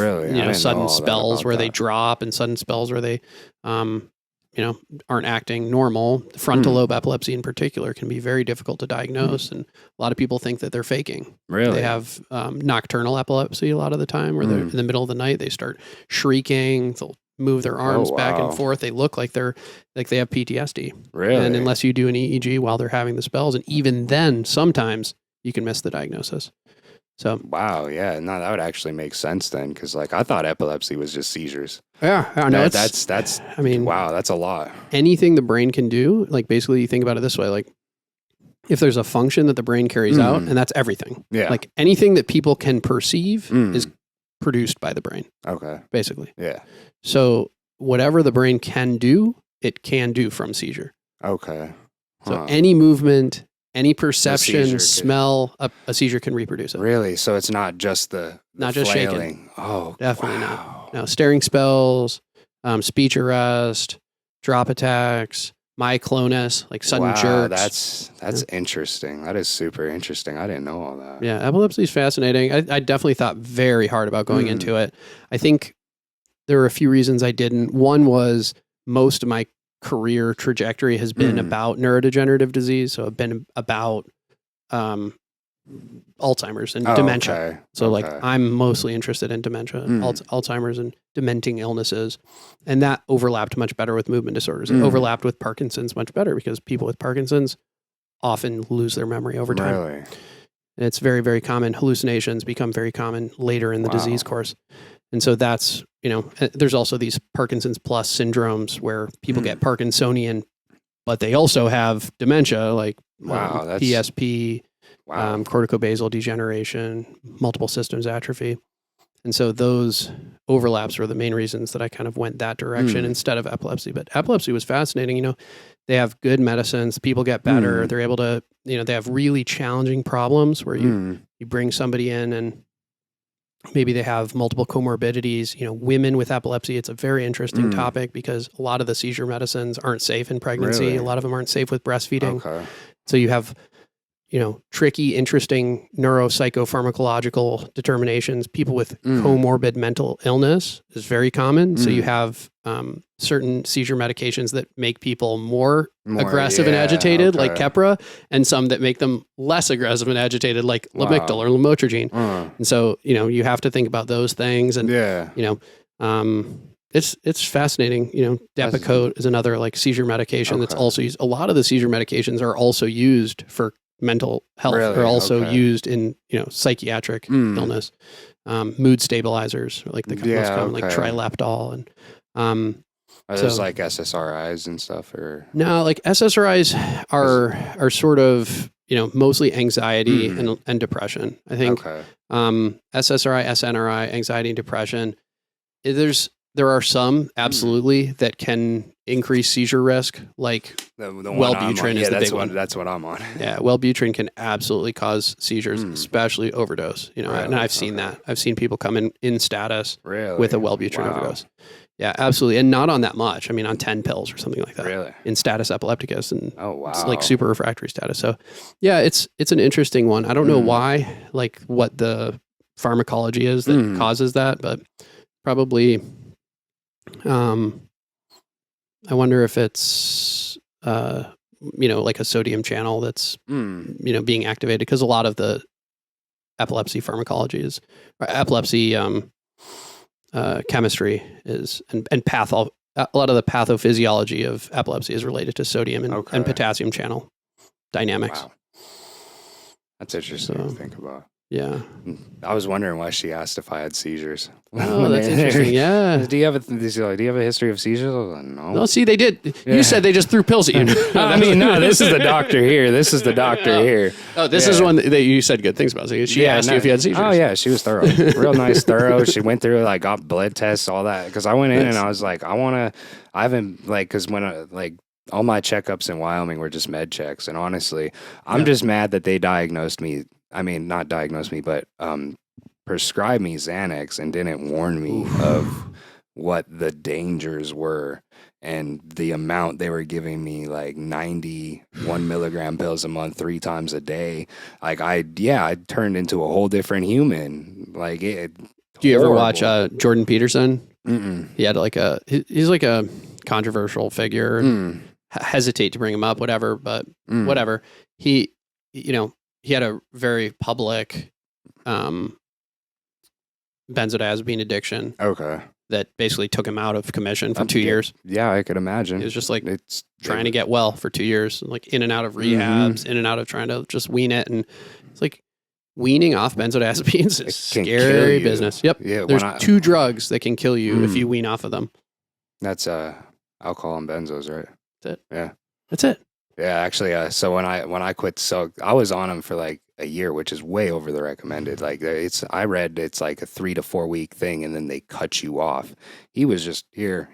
sudden spells where they drop, and sudden spells where they aren't acting normal. The frontal lobe epilepsy in particular can be very difficult to diagnose, and a lot of people think that they're faking. Really? They have nocturnal epilepsy a lot of the time, where they're in the middle of the night, they start shrieking, they'll move their arms back and forth. They look like they have PTSD. Really? And unless you do an EEG while they're having the spells, and even then, sometimes you can miss the diagnosis. So wow, yeah, no, that would actually make sense then, because like I thought epilepsy was just seizures. Yeah, no, that's. I mean, wow, that's a lot. Anything the brain can do, like basically, you think about it this way, like if there's a function that the brain carries out, and that's everything. Yeah, like anything that people can perceive is produced by the brain. Okay, basically. Yeah. So whatever the brain can do, it can do from seizure. Okay. So any movement, any perception, smell, a seizure can reproduce it. Really? So it's not just not just flailing. Shaking. Oh, definitely not. No, staring spells, speech arrest, drop attacks, myoclonus, like sudden jerks. That's interesting. That is super interesting. I didn't know all that. Yeah, epilepsy is fascinating. I definitely thought very hard about going into it. I think there were a few reasons I didn't. One was most of my career trajectory has been about neurodegenerative disease. So I've been about Alzheimer's and dementia. Okay. So like I'm mostly interested in dementia, Alzheimer's and dementing illnesses. And that overlapped much better with movement disorders. It overlapped with Parkinson's much better because people with Parkinson's often lose their memory over time. Really? And it's very, very common. Hallucinations become very common later in the disease course. And so that's, there's also these Parkinson's plus syndromes where people get Parkinsonian, but they also have dementia, like PSP, corticobasal degeneration, multiple systems atrophy. And so those overlaps were the main reasons that I kind of went that direction instead of epilepsy. But epilepsy was fascinating. They have good medicines. People get better. They're able to, they have really challenging problems where you bring somebody in and maybe they have multiple comorbidities. Women with epilepsy, it's a very interesting topic because a lot of the seizure medicines aren't safe in pregnancy. Really? A lot of them aren't safe with breastfeeding. Okay. So you have, tricky, interesting neuropsychopharmacological determinations. People with comorbid mental illness is very common. So you have certain seizure medications that make people more aggressive and agitated, like Keppra, and some that make them less aggressive and agitated, like Lamictal or lamotrigine. And so, you have to think about those things. And, it's fascinating. Depakote is another like seizure medication that's also used. A lot of the seizure medications are also used for mental health. Are also used in, psychiatric illness. Mood stabilizers, like the most common, like Trileptal and, are those like SSRIs and stuff, or no? Like SSRIs are sort of mostly anxiety and depression. I think SSRI, SNRI, anxiety and depression. There are some absolutely that can increase seizure risk, like the Wellbutrin is the big one. That's what I'm on. Yeah, Wellbutrin can absolutely cause seizures, especially overdose. And I've seen that. I've seen people come in status with a Wellbutrin overdose. Yeah, absolutely. And not on that much. I mean, on 10 pills or something like that. Really? In status epilepticus and it's like super refractory status. So yeah, it's an interesting one. I don't know why, like what the pharmacology is that causes that, but probably, I wonder if it's, like a sodium channel that's, being activated, because a lot of the epilepsy pharmacology is, or epilepsy, chemistry is, and a lot of the pathophysiology of epilepsy is related to sodium and potassium channel dynamics. Wow. That's interesting to think about. Yeah. I was wondering why she asked if I had seizures. Oh, that's interesting. Yeah. Do you have a history of seizures? I was like, no. No, see, they did. You said they just threw pills at you. No, this is the doctor here. This is is one that you said good things about. So she asked you if you had seizures. Oh, yeah. She was thorough. Real nice, thorough. She went through, like, got blood tests, all that. Because I went in and I was like, I haven't, like, because when all my checkups in Wyoming were just med checks. And honestly, I'm just mad that they diagnosed me. I mean, not diagnosed me, but prescribed me Xanax and didn't warn me of what the dangers were and the amount they were giving me, like 91 milligram pills a month, 3 times a day. Like I turned into a whole different human. Like it. Do you ever watch Jordan Peterson? Mm-mm. He had he's like a controversial figure. Hesitate to bring him up, whatever, but whatever. He had a very public benzodiazepine addiction. Okay. That basically took him out of commission for 2 years. Yeah, I could imagine. He was just like trying to get well for 2 years, like in and out of rehabs, in and out of trying to just wean it. And it's like weaning off benzodiazepines is scary business. Yep. Yeah, there's 2 drugs that can kill you if you wean off of them. That's alcohol and benzos, right? That's it. Yeah. That's it. Yeah, actually, so when I quit, so I was on them for like a year, which is way over the recommended. Like I read it's like a 3 to 4 week thing, and then they cut you off. He was just here,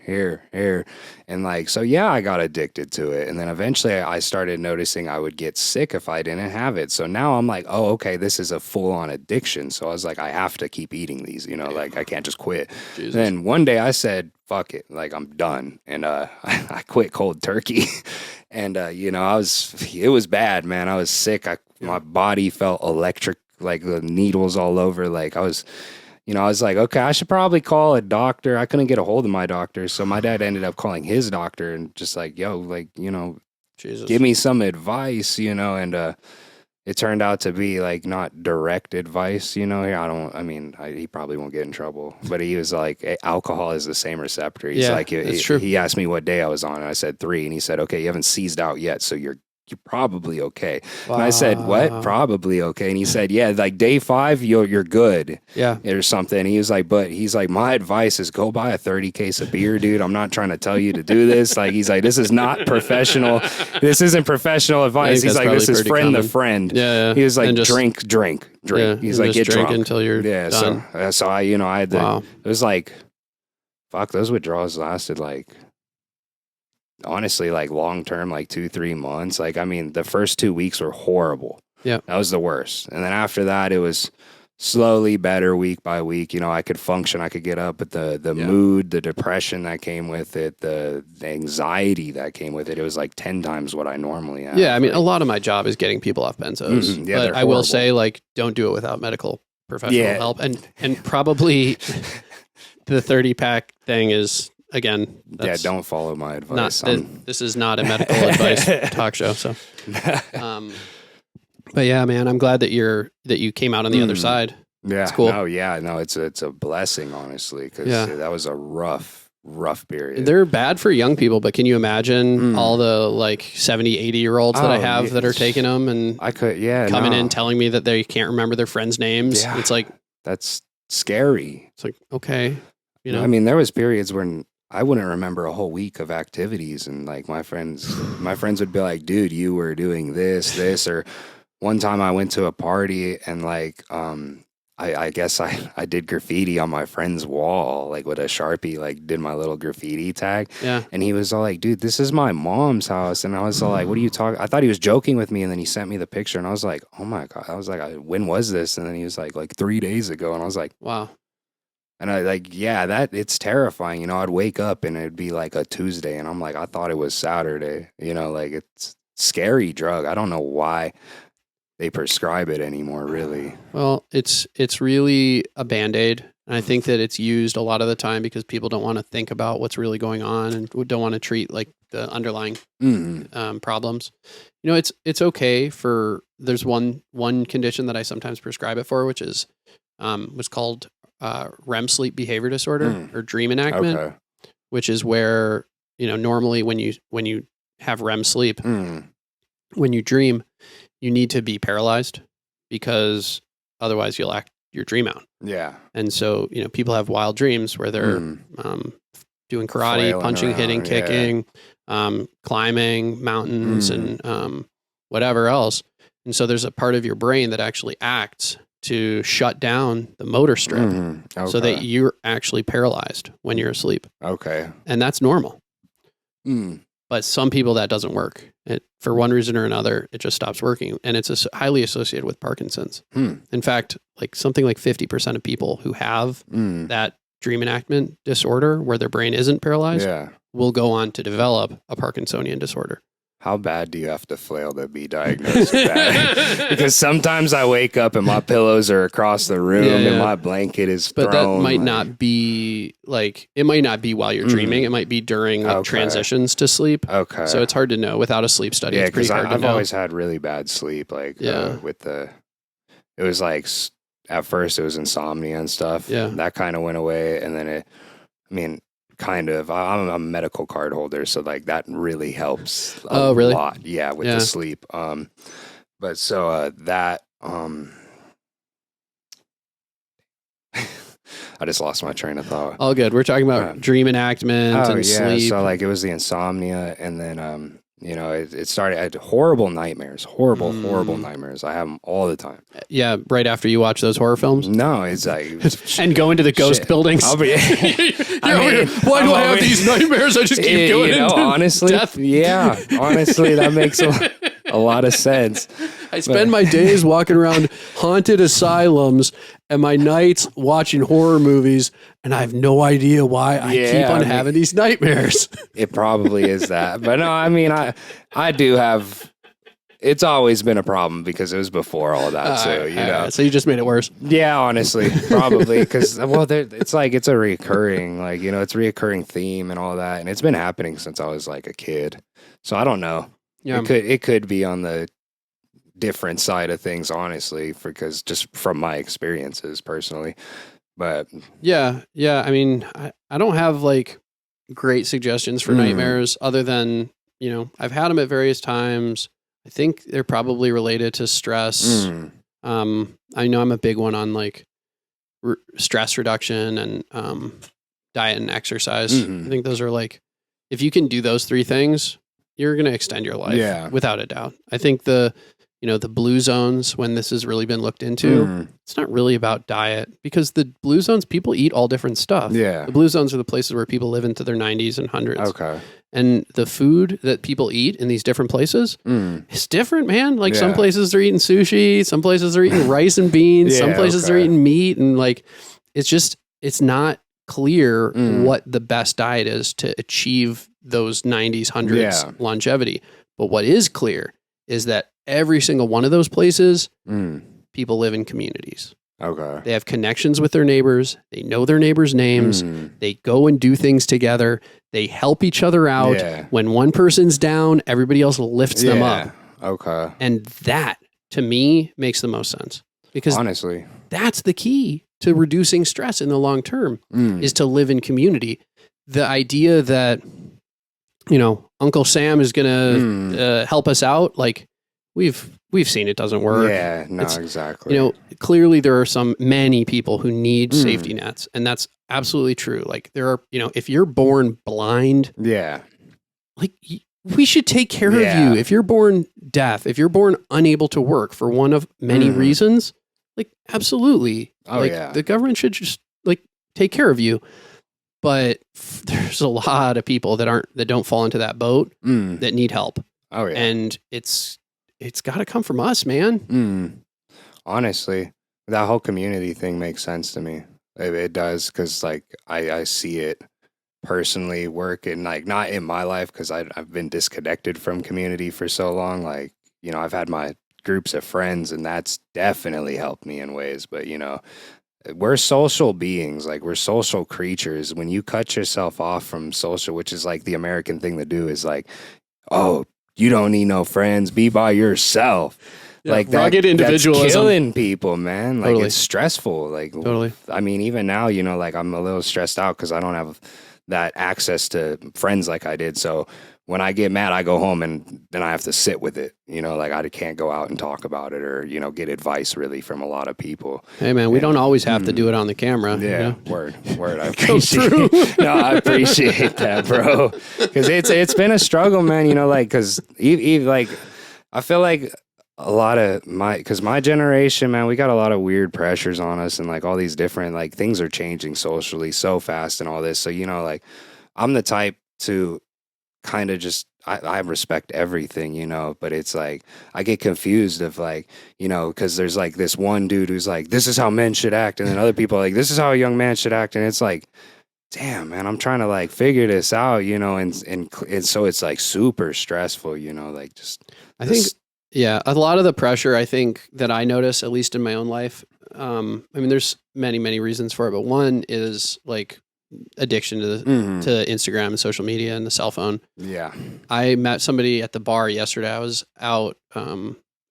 and like so. Yeah, I got addicted to it, and then eventually I started noticing I would get sick if I didn't have it. So now I'm like, oh, okay, this is a full on addiction. So I was like, I have to keep eating these, like I can't just quit. Jesus. Then one day I said, fuck it, like I'm done, and I quit cold turkey. And, it was bad, man. I was sick. My body felt electric, like the needles all over. Like I was like, okay, I should probably call a doctor. I couldn't get a hold of my doctor. So my dad ended up calling his doctor and just like, yo, like, Jesus. Give me some advice, and it turned out to be like not direct advice, he probably won't get in trouble, but he was like, alcohol is the same receptor. He's like, that's true. He asked me what day I was on, and I said 3, and he said, okay, you haven't seized out yet, so you're probably okay. Wow. And I said, what? Probably okay. And he said, yeah, like day 5, you're good. Yeah. Or something. And he was like, my advice is go buy a 30 case of beer, dude. I'm not trying to tell you to do this. Like, he's like, this is not professional. This isn't professional advice. He's like, this is friend to friend. Yeah. He was like, drink. Yeah, he's like, get drunk until you're done. So I had to, it was like, fuck, those withdrawals lasted like, honestly, like long term, like 2-3 months. Like, the first 2 weeks were horrible. Yeah. That was the worst. And then after that, it was slowly better week by week. I could function, I could get up, but the mood, the depression that came with it, the anxiety that came with it, it was like 10 times what I normally have. Yeah. A lot of my job is getting people off benzos. Mm-hmm. Yeah, but I will say, like, don't do it without medical professional help. And probably the 30-pack thing is, again, don't follow my advice. This is not a medical advice talk show. So, but yeah, man, I'm glad that you came out on the other side. Yeah, it's cool. It's a blessing, honestly, because that was a rough period. They're bad for young people, but can you imagine all the like 70, 80-year-olds that I have that are taking them and coming in telling me that they can't remember their friends' names? Yeah. It's like, that's scary. It's like, okay, there was periods when I wouldn't remember a whole week of activities, and like my friends would be like, dude, you were doing this, or one time I went to a party and like, I guess I did graffiti on my friend's wall, like with a Sharpie, like did my little graffiti tag. Yeah. And he was all like, dude, this is my mom's house. And I was all like, what are you talking? I thought he was joking with me. And then he sent me the picture and I was like, oh my God. I was like, when was this? And then he was like 3 days ago. And I was like, wow. And I like, that it's terrifying. I'd wake up and it'd be like a Tuesday and I'm like, I thought it was Saturday, like it's scary drug. I don't know why they prescribe it anymore, really. Well, it's really a Band-Aid. And I think that it's used a lot of the time because people don't want to think about what's really going on and don't want to treat like the underlying problems. It's okay for, there's one condition that I sometimes prescribe it for, which is what's called REM sleep behavior disorder or dream enactment, which is where, normally when you have REM sleep, when you dream, you need to be paralyzed because otherwise you'll act your dream out. Yeah. And so, people have wild dreams where they're doing karate, flailing punching, around, hitting, kicking, climbing mountains and whatever else. And so there's a part of your brain that actually acts to shut down the motor strip so that you're actually paralyzed when you're asleep. Okay. And that's normal. But some people that doesn't work. For one reason or another, it just stops working. And it's highly associated with Parkinson's. In fact, like something like 50% of people who have that dream enactment disorder where their brain isn't paralyzed Yeah. will go on to develop a Parkinsonian disorder. How bad do you have to flail to be diagnosed with that? Because sometimes I wake up and my pillows are across the room and my blanket is thrown. But that might not be like, it might not be while you're dreaming. It might be during like transitions to sleep. Okay. So it's hard to know without a sleep study. Yeah, it's pretty hard to know. I've always had really bad sleep. Like with it was like, at first it was insomnia and stuff. Yeah. That kind of went away. And then kind of. I'm a medical card holder, so like that really helps a lot. Yeah, with the sleep. But so that I just lost my train of thought. All good. We're talking about dream enactment and sleep. So like it was the insomnia, and then it started. I had horrible nightmares. Horrible nightmares. I have them all the time. Yeah, right after you watch those horror films. No, it's like and go into the ghost buildings. I'll be. Why do I have these nightmares? I just keep going into honestly, death. Yeah, honestly, that makes a lot of sense. I spend my days walking around haunted asylums and my nights watching horror movies, and I have no idea why I keep on having these nightmares. It probably is that. But no, I mean, I do have, it's always been a problem because it was before all that too, you know. So you just made it worse. Yeah, honestly, probably because, it's like, it's a reoccurring, like, it's a reoccurring theme and all that. And it's been happening since I was like a kid. So I don't know. Yeah. It could be on the different side of things, honestly, because just from my experiences personally. But yeah. I mean, I don't have like great suggestions for nightmares other than, I've had them at various times. I think they're probably related to stress. I know I'm a big one on like stress reduction and diet and exercise. I think those are like, if you can do those three things, you're going to extend your life without a doubt. I think the blue zones, when this has really been looked into, it's not really about diet because the blue zones, people eat all different stuff. Yeah. The blue zones are the places where people live into their 90s and 100s. Okay. And the food that people eat in these different places is different, man. Like some places they're eating sushi, some places they're eating rice and beans, some places they're eating meat. And like, it's not clear what the best diet is to achieve those 90s, 100s longevity. But what is clear is that every single one of those places, people live in communities. Okay. They have connections with their neighbors. They know their neighbors' names. They go and do things together. They help each other out. Yeah. When one person's down, everybody else lifts them up. Okay. And that, to me, makes the most sense. Because honestly, that's the key to reducing stress in the long term, is to live in community. The idea that, Uncle Sam is going to help us out, like, we've seen it doesn't work. Yeah, no, exactly. Clearly there are many people who need safety nets, and that's absolutely true. Like there are, if you're born blind, like we should take care of you. If you're born deaf, if you're born unable to work for one of many reasons, like absolutely. The government should just like take care of you. But there's a lot of people that don't fall into that boat that need help. Oh yeah. And it's got to come from us, man. Honestly, that whole community thing makes sense to me. It does, because like I see it personally work, and like not in my life because I've been disconnected from community for so long. Like I've had my groups of friends, and that's definitely helped me in ways. But we're social beings, like we're social creatures. When you cut yourself off from social, which is like the American thing to do, is like, oh, you don't need no friends, be by yourself. Yeah, like rugged individualism. That's killing people, man. Like totally. It's stressful. Like totally. I mean, even now, like I'm a little stressed out because I don't have that access to friends like I did. So when I get mad, I go home and then I have to sit with it. Like I can't go out and talk about it or, get advice really from a lot of people. Hey man, we don't always have to do it on the camera. Yeah. Word. I appreciate No, I appreciate that, bro. Cause it's been a struggle, man, like, cause like, I feel like a lot of cause my generation, man, we got a lot of weird pressures on us and like all these different, like things are changing socially so fast and all this. So, like I'm the type to, kind of just, I respect everything, you know, but it's like, I get confused of like, you know, because there's like this one dude who's like, this is how men should act. And then other people are like, this is how a young man should act. And it's like, damn, man, I'm trying to like figure this out, you know, and so it's like super stressful, you know, like just. I think, yeah, a lot of the pressure I think that I notice, at least in my own life, I mean, there's many reasons for it, but one is like addiction to Instagram and social media and the cell phone. Yeah. I met somebody at the bar yesterday. I was out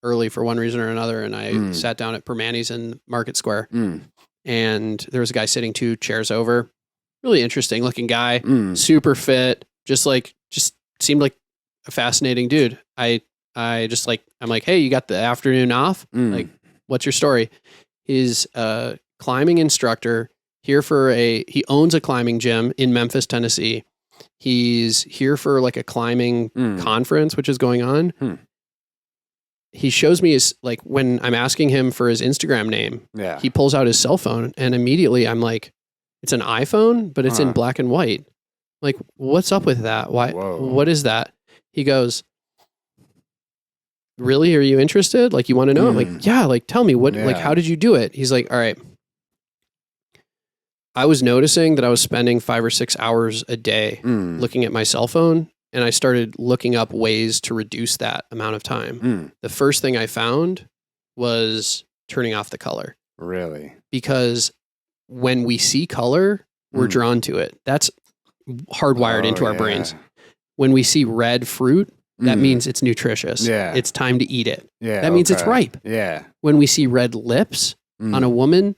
early for one reason or another, and I sat down at Permani's in Market Square, and there was a guy sitting 2 chairs over. Really interesting looking guy, super fit, just seemed like a fascinating dude. I'm like, hey, you got the afternoon off? Like, what's your story? He's a climbing instructor here he owns a climbing gym in Memphis, Tennessee. He's here for like a climbing conference, which is going on. He shows me his, like, when I'm asking him for his Instagram name, he pulls out his cell phone, and immediately I'm like, it's an iPhone, but it's in black and white. Like, what's up with that? Why? Whoa. What is that? He goes, really? Are you interested? Like, you want to know? I'm like, yeah, like, tell me like, how did you do it? He's like, all right. I was noticing that I was spending 5 or 6 hours a day looking at my cell phone, and I started looking up ways to reduce that amount of time. The first thing I found was turning off the color. Really? Because when we see color, we're drawn to it. That's hardwired into our brains. When we see red fruit, that means it's nutritious. Yeah. It's time to eat it. Yeah. That means it's ripe. Yeah. When we see red lips on a woman,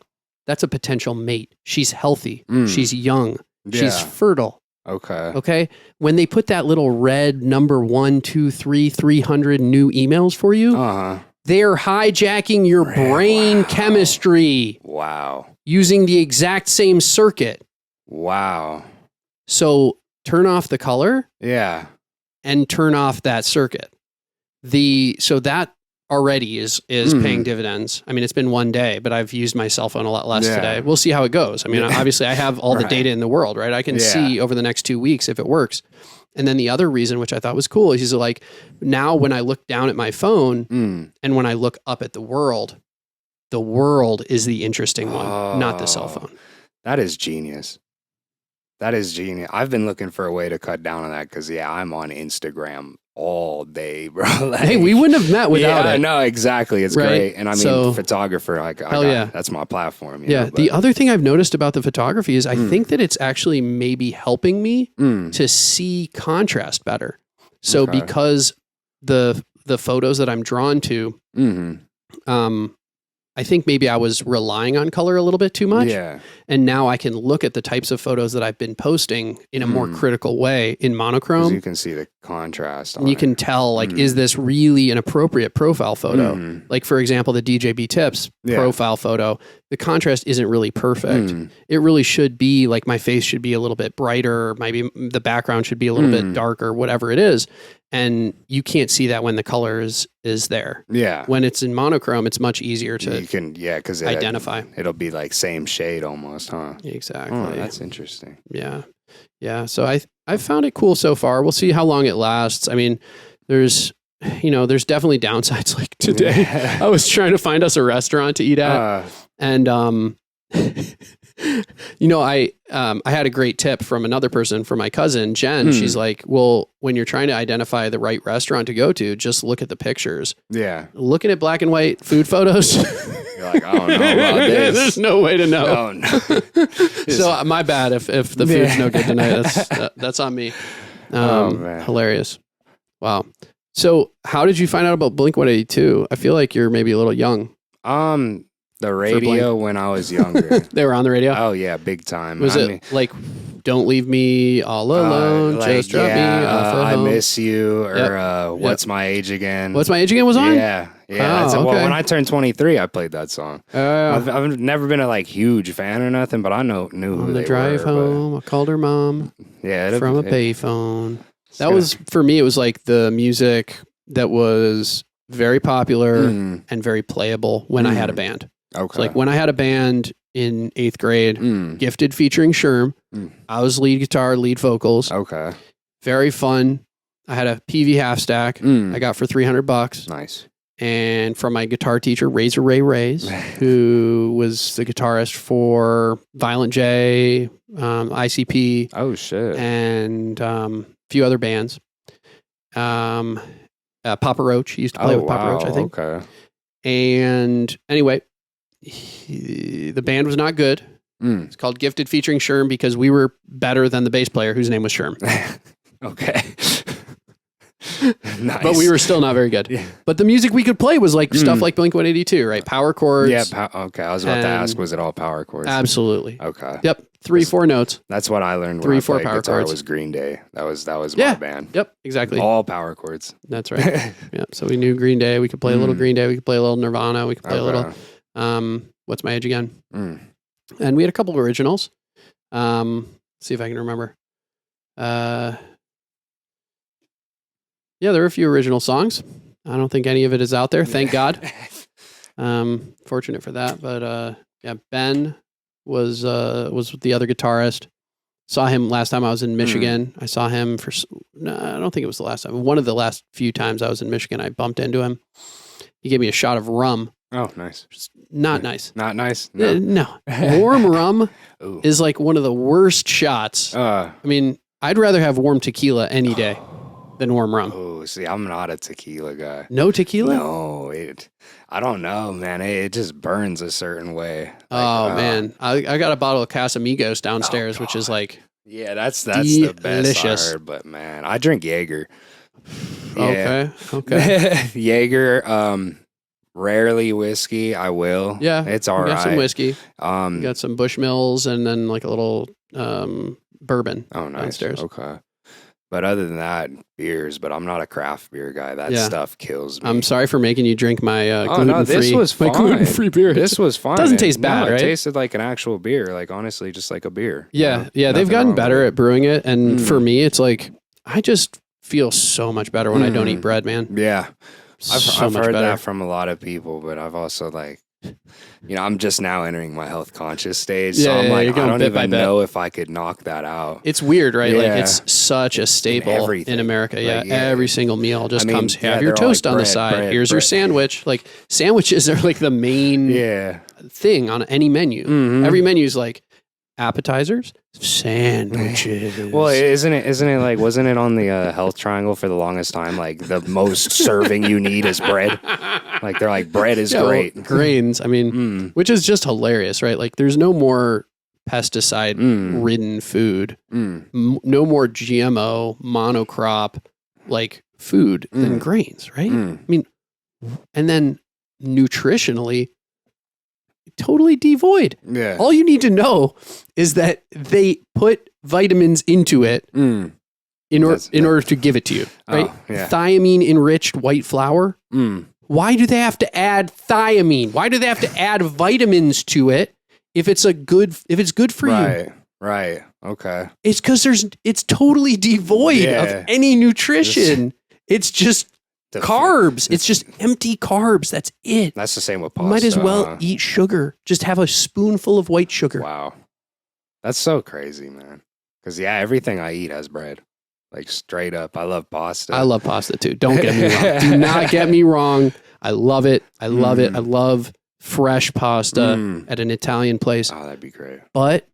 that's a potential mate. She's healthy. She's young. She's fertile. Okay. When they put that little red number 1, 2, 3, 300 new emails for you, they're hijacking your brain chemistry. Wow. Using the exact same circuit. Wow. So turn off the color. Yeah. And turn off that circuit. So that already is paying dividends. I mean, it's been one day, but I've used my cell phone a lot less today. We'll see how it goes. I mean, obviously I have all the data in the world, right? I can see over the next 2 weeks if it works. And then the other reason, which I thought was cool, is he's like, now when I look down at my phone and when I look up at the world is the interesting one, not the cell phone. That is genius. That is genius. I've been looking for a way to cut down on that because, I'm on Instagram all day, bro. Like, hey, we wouldn't have met without it. No, exactly. It's great. And I mean, photographer, that's my platform. You know, the other thing I've noticed about the photography is I think that it's actually maybe helping me to see contrast better. So because the photos that I'm drawn to, I think maybe I was relying on color a little bit too much. Yeah. And now I can look at the types of photos that I've been posting in a more critical way in monochrome. You can see the contrast. And you can tell, like, is this really an appropriate profile photo? Like, for example, the DJB Tips profile photo, the contrast isn't really perfect. It really should be like my face should be a little bit brighter. Maybe the background should be a little bit darker, whatever it is. And you can't see that when the color is there. Yeah. When it's in monochrome, it's much easier to because identify. It'll be like same shade almost, huh? Exactly. Oh, that's interesting. Yeah. Yeah. So I've found it cool so far. We'll see how long it lasts. I mean, there's definitely downsides. Like today, I was trying to find us a restaurant to eat at, and I had a great tip from another person, from my cousin, Jen. She's like, well, when you're trying to identify the right restaurant to go to, just look at the pictures. Yeah. Looking at black and white food photos. You're like, I don't know about this. There's no way to know. Oh, no. So my bad if the food's no good tonight. That's on me. Man. Hilarious. Wow. So how did you find out about Blink-182? I feel like you're maybe a little young. The radio when I was younger. They were on the radio? Oh, yeah, big time. Was it like, don't leave me all alone, just drop me off at home? I miss you, or What's My Age Again? What's My Age Again was on? Yeah. Well, when I turned 23, I played that song. I've never been a like huge fan or nothing, but I knew who they were. On the drive home, I called her mom from a payphone. That was, for me, it was like the music that was very popular and very playable when I had a band. Okay. So like when I had a band in 8th grade, Gifted featuring Sherm, I was lead guitar, lead vocals. Okay. Very fun. I had a PV half stack I got for $300. Nice. And from my guitar teacher, Razor Ray Rays, who was the guitarist for Violent J, ICP. Oh, shit. And a few other bands. Papa Roach. He used to play with Papa Roach, I think. Okay. And anyway, the band was not good. It's called Gifted featuring Sherm because we were better than the bass player whose name was Sherm. Okay. Nice. But we were still not very good. Yeah. But the music we could play was like stuff like Blink-182, right? Power chords. Yeah, okay. I was about to ask, was it all power chords? Absolutely. Okay. Yep. 3-4 notes. That's what I learned when 3-4 I played power guitar chords. was Green Day. That was my band. Yep, exactly. All power chords. That's right. Yeah. So we knew Green Day. We could play a little Green Day. We could play a little Nirvana. We could play a little What's My Age Again? And we had a couple of originals. See if I can remember. Yeah, there were a few original songs. I don't think any of it is out there. Thank God. Fortunate for that. But yeah, Ben was the other guitarist. Saw him last time I was in Michigan. I saw him no, I don't think it was the last time. One of the last few times I was in Michigan, I bumped into him. He gave me a shot of rum. Oh, nice. Just not nice. Not nice? No. No. Warm rum is like one of the worst shots. I mean, I'd rather have warm tequila any day than warm rum. Oh, see, I'm not a tequila guy. No tequila? No, I don't know, man. It just burns a certain way. Like, man. I got a bottle of Casamigos downstairs, which is like yeah, that's the best I heard, but man, I drink Jaeger. Yeah. Okay. Jaeger, rarely whiskey. I will. Yeah. It's all right. Got some whiskey. Got some Bushmills and then like a little bourbon downstairs. Okay. But other than that, beers. But I'm not a craft beer guy. That stuff kills me. I'm sorry for making you drink my gluten-free. No, this was fine. My gluten-free beer. This was fine. Doesn't taste bad, right? It tasted like an actual beer. Like honestly, just like a beer. Yeah, yeah. They've gotten better at brewing it, and for me, it's like I just feel so much better when I don't eat bread, man. Yeah, I've heard better. that from a lot of people, but I've also I'm just now entering my health conscious stage, so I'm like, I don't even know if I could knock that out. It's weird, right? Like it's such a staple in America. Yeah, every single meal just comes. Have your toast on the side. Here's your sandwich. Like sandwiches are like the main thing on any menu. Every menu is like appetizers, sandwiches. Well, isn't it like, wasn't it on the health triangle for the longest time? Like the most serving you need is bread. Like they're like, bread is great. Well, grains. I mean, which is just hilarious, right? Like there's no more pesticide ridden food, no more GMO monocrop like food than grains, right? I mean, and then nutritionally, totally devoid. Yeah. All you need to know is that they put vitamins into it in order to give it to you, right? Oh, yeah. Thiamine enriched white flour. Why do they have to add thiamine? Why do they have to add vitamins to it if it's good for you? Right. Okay. It's because it's totally devoid of any nutrition. It's just carbs. It's just empty carbs. That's it. That's the same with pasta. Might as well eat sugar. Just have a spoonful of white sugar. Wow. That's so crazy, man. Because, everything I eat has bread. Like, straight up. I love pasta. I love pasta, too. Don't get me wrong. Do not get me wrong. I love it. I love it. I love fresh pasta at an Italian place. Oh, that'd be great. But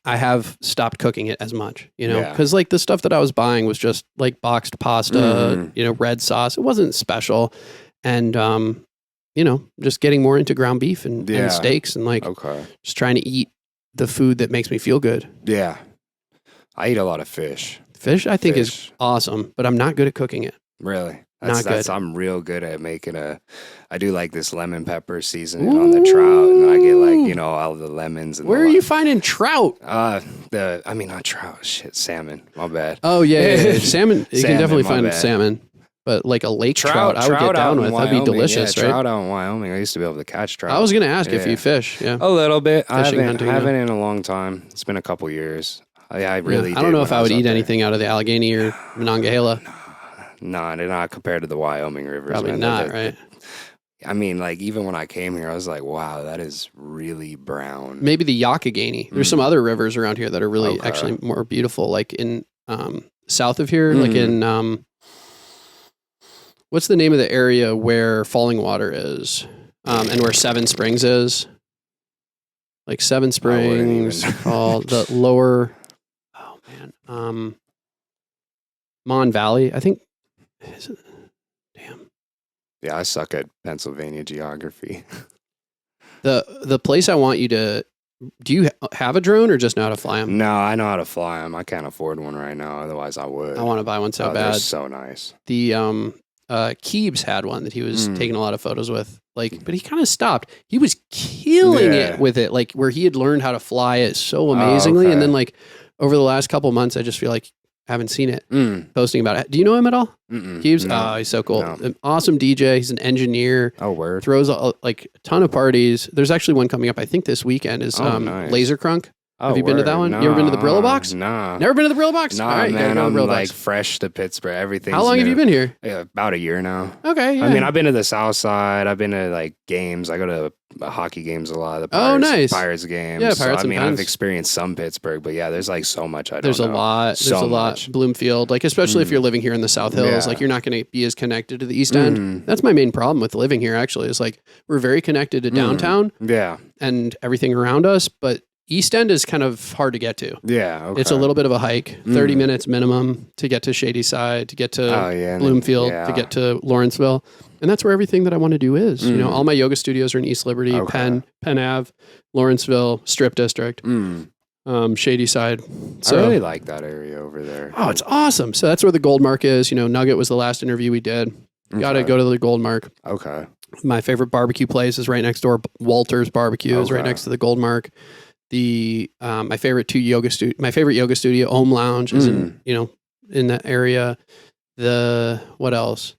I have stopped cooking it as much, because like the stuff that I was buying was just like boxed pasta, red sauce. It wasn't special. And, just getting more into ground beef and steaks and just trying to eat the food that makes me feel good. Yeah. I eat a lot of fish. Fish, I think, is awesome, but I'm not good at cooking it. Really? Not good. I'm real good at making I do like this lemon pepper seasoning on the trout, and I get all the lemons. And where are you finding trout? Not trout. Shit, salmon. My bad. Oh yeah. Salmon. You can definitely find salmon, but like a lake trout, I would get down with. That'd be delicious, right? Trout out in Wyoming. I used to be able to catch trout. I was gonna ask if you fish. Yeah, a little bit. I haven't in a long time. It's been a couple years. I really. I don't know if I would eat anything out of the Allegheny or Monongahela. No, they're not compared to the Wyoming rivers. Probably not, right? I mean, like, even when I came here, I was like, wow, that is really brown. Maybe the Youghiogheny. There's some other rivers around here that are really actually more beautiful. Like in south of here, like in what's the name of the area where Falling Water is, and where Seven Springs is? Like Seven Springs, called the lower. Oh man, Mon Valley, I think. Is it? Damn. Yeah, I suck at Pennsylvania geography. The place I want you to. Do you have a drone or just know how to fly them? No, I know how to fly them. I can't afford one right now. Otherwise, I would. I want to buy one so They're bad. so nice. The Keebs had one that he was taking a lot of photos with. Like, but he kind of stopped. He was killing it with it, like where he had learned how to fly it so amazingly. And then like over the last couple months, I just feel like I haven't seen it posting about it. Do you know him at all? Keebs? No. Oh, he's so cool. No. An awesome DJ. He's an engineer. Oh, word. Throws like a ton of parties. There's actually one coming up, I think this weekend is nice. Laser Crunk. Oh, have you been to that one? No. You ever been to the Brillo Box? Nah. Never been to the Brillo Box? Nah, all right, man, I'm like Box. fresh to Pittsburgh. Everything. How long have you been here? Yeah, about a year now. Okay, yeah. I mean, I've been to the South Side. I've been to like games. I go to hockey games a lot. The Pirates, nice. Pirates games. Yeah, Pirates so, I and mean, Pens. I've experienced some Pittsburgh, but yeah, there's like so much I don't There's know. a lot. There's so a lot. much. Bloomfield, like especially if you're living here in the South Hills, like you're not going to be as connected to the East End. That's my main problem with living here. Actually, is like we're very connected to downtown. Yeah, and everything around us, but East End is kind of hard to get to. Yeah, okay. It's a little bit of a hike, 30 minutes minimum to get to Shady Side, to get to Bloomfield, to get to Lawrenceville. And that's where everything that I want to do is. You know, all my yoga studios are in East Liberty, Penn Ave, Lawrenceville, Strip District, Shady Side. So, I really like that area over there. Oh, it's awesome. So that's where the Gold Mark is. You know, Nugget was the last interview we did. Got to go to the Gold Mark. Okay. My favorite barbecue place is right next door. Walter's Barbecue is right next to the Gold Mark. The my favorite yoga studio, Om Lounge, is in that area. What else?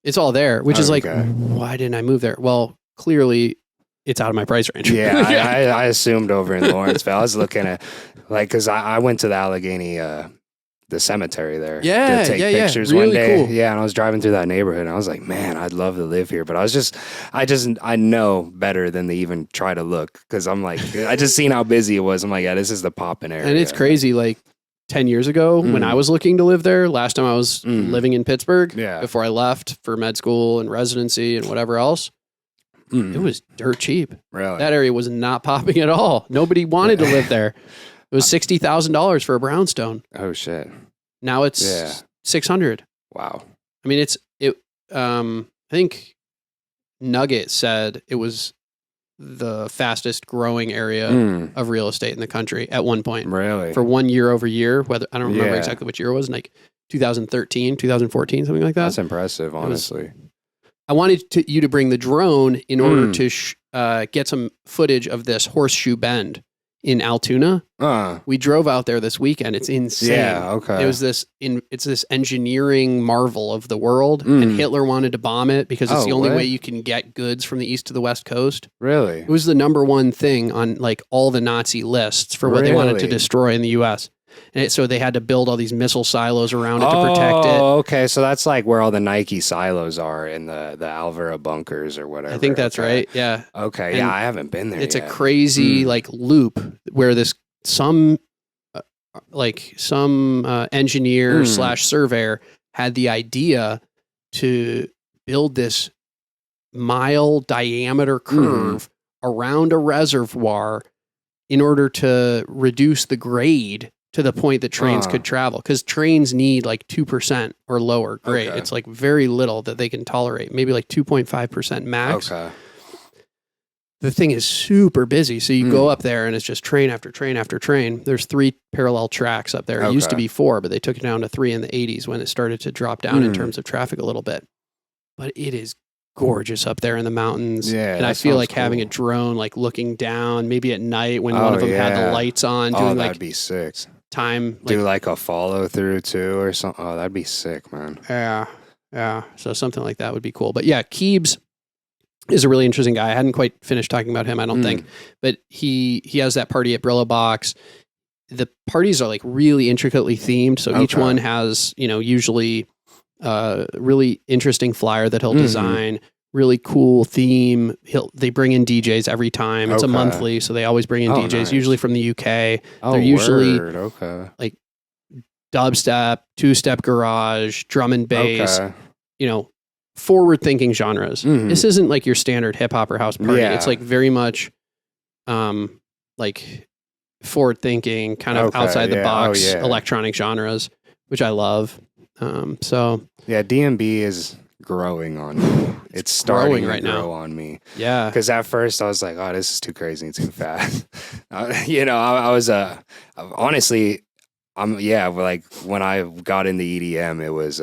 It's all there, which is like, why didn't I move there? Well, clearly, it's out of my price range. Yeah, I assumed over in Lawrenceville. I was looking at because I went to the Allegheny. The cemetery there. Yeah, to take pictures really one day. cool. Yeah, and I was driving through that neighborhood and I was like, man, I'd love to live here. But I know better than to even try to look because I'm like, I just seen how busy it was. I'm like, yeah, this is the poppin' area. And it's crazy. Like 10 years ago when I was looking to live there, last time I was living in Pittsburgh, before I left for med school and residency and whatever else, it was dirt cheap. Really? That area was not popping at all. Nobody wanted to live there. It was $60,000 for a brownstone. Oh shit! Now it's $600. Wow. I mean, I think Nugget said it was the fastest growing area of real estate in the country at one point. Really? For 1 year over year, whether I don't remember exactly what year it was, like 2013, 2014, something like that. That's impressive, honestly. I wanted you to bring the drone in order to get some footage of this horseshoe bend in Altoona. We drove out there this weekend. It's insane. Yeah, okay. It was it's this engineering marvel of the world, and Hitler wanted to bomb it because it's the only way you can get goods from the east to the west coast. Really? It was the number one thing on like all the Nazi lists for what they wanted to destroy in the U.S. And so they had to build all these missile silos around it to protect it. Oh, okay. So that's like where all the Nike silos are in the Alvera bunkers or whatever. I think that's right. Yeah. Okay. And yeah, I haven't been there It's yet. a crazy like loop where some engineer / surveyor had the idea to build this mile diameter curve around a reservoir in order to reduce the grade to the point that trains could travel, because trains need like 2% or lower grade. Okay. It's like very little that they can tolerate, maybe like 2.5% max. Okay. The thing is super busy. So you go up there and it's just train after train after train. There's 3 parallel tracks up there. It used to be 4, but they took it down to 3 in the 80s when it started to drop down in terms of traffic a little bit. But it is gorgeous up there in the mountains. Yeah, and I feel like having a drone, like looking down, maybe at night when one of them had the lights on, doing that'd like be sick. Time. Do like a follow through too or something. Oh, that'd be sick, man. Yeah. So something like that would be cool. But yeah, Keebs is a really interesting guy. I hadn't quite finished talking about him, I don't think. But he has that party at Brillo Box. The parties are like really intricately themed. So each one has, usually really interesting flyer that he'll design, really cool theme. They bring in DJs every time. It's a monthly, so they always bring in DJs, usually from the UK. They're usually like dubstep, two-step garage, drum and bass, forward-thinking genres. Mhm. This isn't like your standard hip-hop or house party. Yeah. It's like very much like forward-thinking, kind of outside the box electronic genres, which I love. Yeah, DMB is growing on me. It's starting to grow on me. Yeah. Because at first I was like, oh, this is too crazy and too fast. I was honestly, like when I got into EDM, it was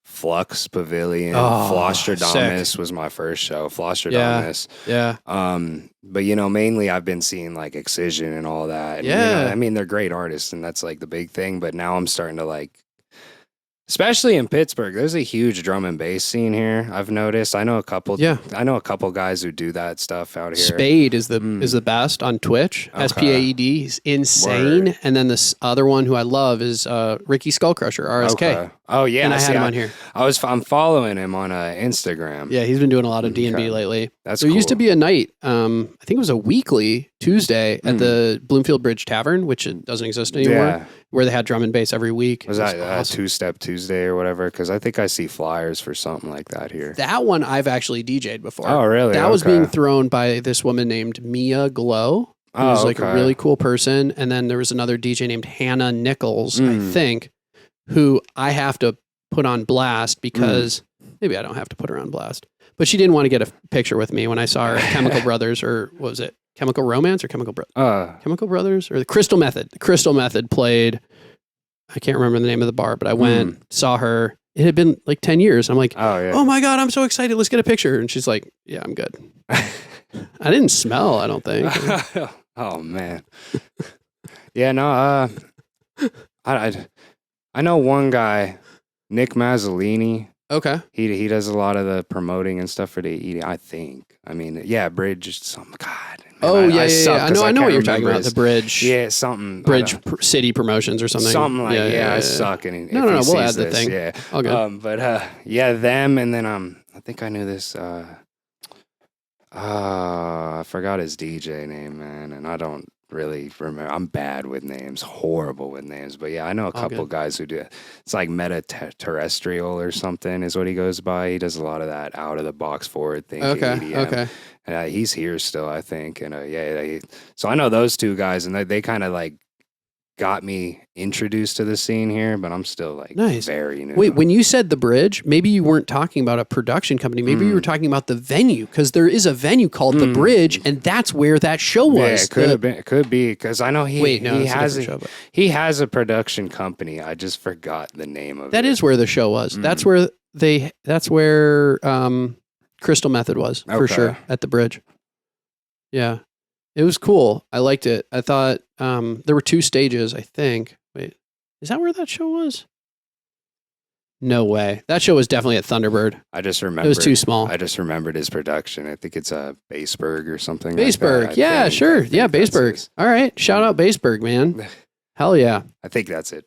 Flux Pavilion. Flosstradamus was my first show. Flosstradamus. Yeah. But mainly I've been seeing like Excision and all that. And, they're great artists, and that's like the big thing. But now I'm starting to like, especially in Pittsburgh, there's a huge drum and bass scene here. I've noticed. I know a couple. Yeah. I know a couple guys who do that stuff out here. Spade is the best on Twitch. SPAED. He's insane. Word. And then this other one who I love is Ricky Skullcrusher, RSK. Okay. Oh yeah, and I had him on here. I'm following him on Instagram. Yeah, he's been doing a lot of D&B lately. There used to be a night. I think it was a weekly Tuesday at the Bloomfield Bridge Tavern, which it doesn't exist anymore, where they had drum and bass every week. Was that awesome. Two-Step Tuesday or whatever? Because I think I see flyers for something like that here. That one I've actually DJ'd before. Oh, really? That was being thrown by this woman named Mia Glow, who was like a really cool person. And then there was another DJ named Hannah Nichols, I think, who I have to put on blast because maybe I don't have to put her on blast, but she didn't want to get a picture with me when I saw her at Chemical Brothers, or what was it? Chemical Romance or Chemical Brothers, or the Crystal Method. The Crystal Method played, I can't remember the name of the bar, but I went, saw her. It had been like 10 years. I'm like, oh my God, I'm so excited. Let's get a picture. And she's like, yeah, I'm good. I didn't smell, I don't think. Oh man. Yeah, no, I know one guy, Nick Mazzolini. Okay. He does a lot of the promoting and stuff for the ED, I think. I mean, Bridge, some God. Man, I know what you're talking about. The Bridge. Yeah, something. Bridge City Promotions or something. Something like I suck. And no, we'll add the thing. Yeah. All good. But them, and then I think I knew this. I forgot his DJ name, man, and I don't really remember. I'm bad with names, horrible with names. But yeah, I know a couple guys who do it. It's like Meta-terrestrial or something is what he goes by. He does a lot of that out of the box forward thing. Okay. And he's here still, I think. And so I know those two guys, and they kind of like got me introduced to the scene here, but I'm still like very new. Wait, when you said the Bridge, maybe you weren't talking about a production company. Maybe you were talking about the venue, because there is a venue called the Bridge, and that's where that show was. Yeah, it could have been. It could be, because I know he has a production company. I just forgot the name of it. That is where the show was. That's where Crystal Method was for sure, at the Bridge. Yeah. It was cool. I liked it. I thought there were 2 stages, I think. Wait, is that where that show was? No way. That show was definitely at Thunderbird. I just remembered. It was too small. I just remembered his production. I think it's Baseburg or something. Baseburg. Like sure. Yeah, Baseburg. All right. Shout out Baseburg, man. Hell yeah. I think that's it.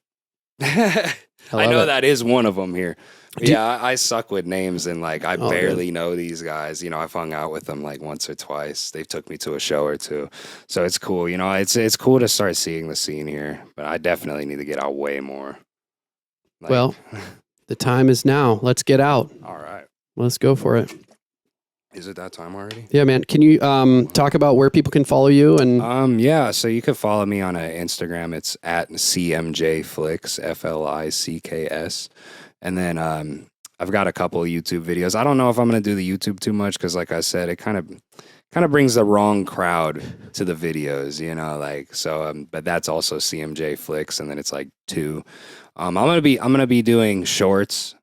I know that is one of them here. I suck with names, and like I barely know these guys. I've hung out with them like once or twice. They took me to a show or two, so it's cool. It's cool to start seeing the scene here, but I definitely need to get out way more. Well, the time is now. Let's get out. All right, let's go for it. Is it that time already? Yeah, man. Can you talk about where people can follow you? And so you can follow me on Instagram. It's at CMJFlicks, FLICKS. And then I've got a couple of YouTube videos. I don't know if I'm going to do the YouTube too much, because like I said, it kind of brings the wrong crowd to the videos, but that's also CMJFlicks, and then it's like 2. I'm going to be doing short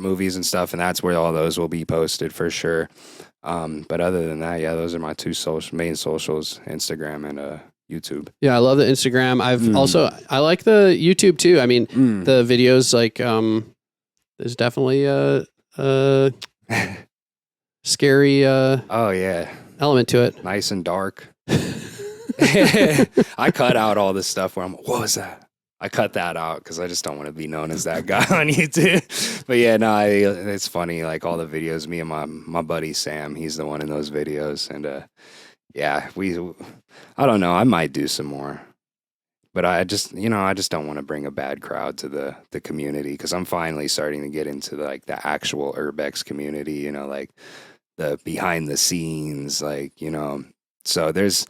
movies and stuff, and that's where all those will be posted for sure. But other than that, those are my 2 main socials, Instagram and YouTube. Yeah, I love the Instagram. I like the YouTube too. I mean, the videos, like there's definitely a scary element to it. Nice and dark. I cut out all this stuff where what was that? I cut that out because I just don't want to be known as that guy on YouTube. But it's funny. Like all the videos, me and my buddy Sam, he's the one in those videos. And I don't know. I might do some more. But I just don't want to bring a bad crowd to the community, because I'm finally starting to get into like the actual urbex community, you know, like the behind the scenes, like, you know. So there's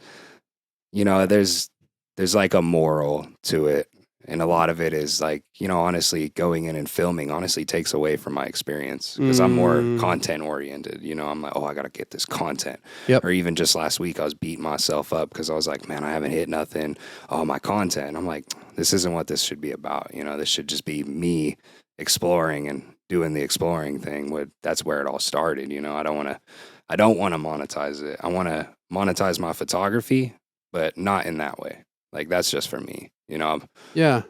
like a moral to it. And a lot of it is like, you know, honestly, going in and filming honestly takes away from my experience, because I'm more content oriented. You know, I'm like, oh, I got to get this content. Yep. Or even just last week, I was beating myself up because I was like, man, I haven't hit nothing. Oh, my content. I'm like, this isn't what this should be about. You know, this should just be me exploring and doing the exploring thing. That's where it all started. You know, I don't want to monetize it. I want to monetize my photography, but not in that way. Like, that's just for me, you know? Yeah.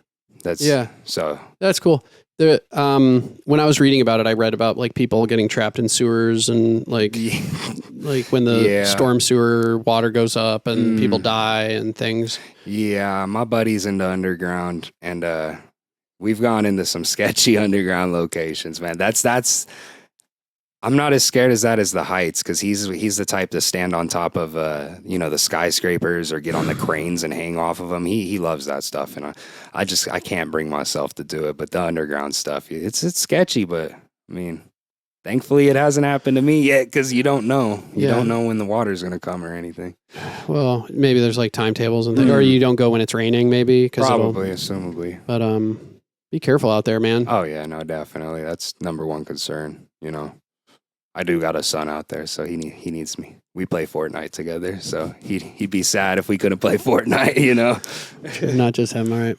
So that's cool. When I was reading about it, I read about like people getting trapped in sewers and like when the storm sewer water goes up and people die and things. Yeah. My buddy's into underground, and, we've gone into some sketchy underground locations, man. I'm not as scared as that as the heights, because he's the type to stand on top of you know, the skyscrapers or get on the cranes and hang off of them. He loves that stuff, and I can't bring myself to do it. But the underground stuff, it's sketchy. But I mean, thankfully it hasn't happened to me yet, because you don't know. You don't know when the water's gonna come or anything. Well, maybe there's like timetables and things, or you don't go when it's raining, maybe. Probably, assumably. But be careful out there, man. Oh yeah, no, definitely. That's number one concern. You know. I do got a son out there, so he needs me. We play Fortnite together, so he'd be sad if we couldn't play Fortnite, you know? Not just him, all right.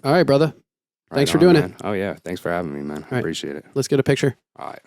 All right, brother. Thanks for doing it. Oh, yeah. Thanks for having me, man. I appreciate it. Let's get a picture. All right.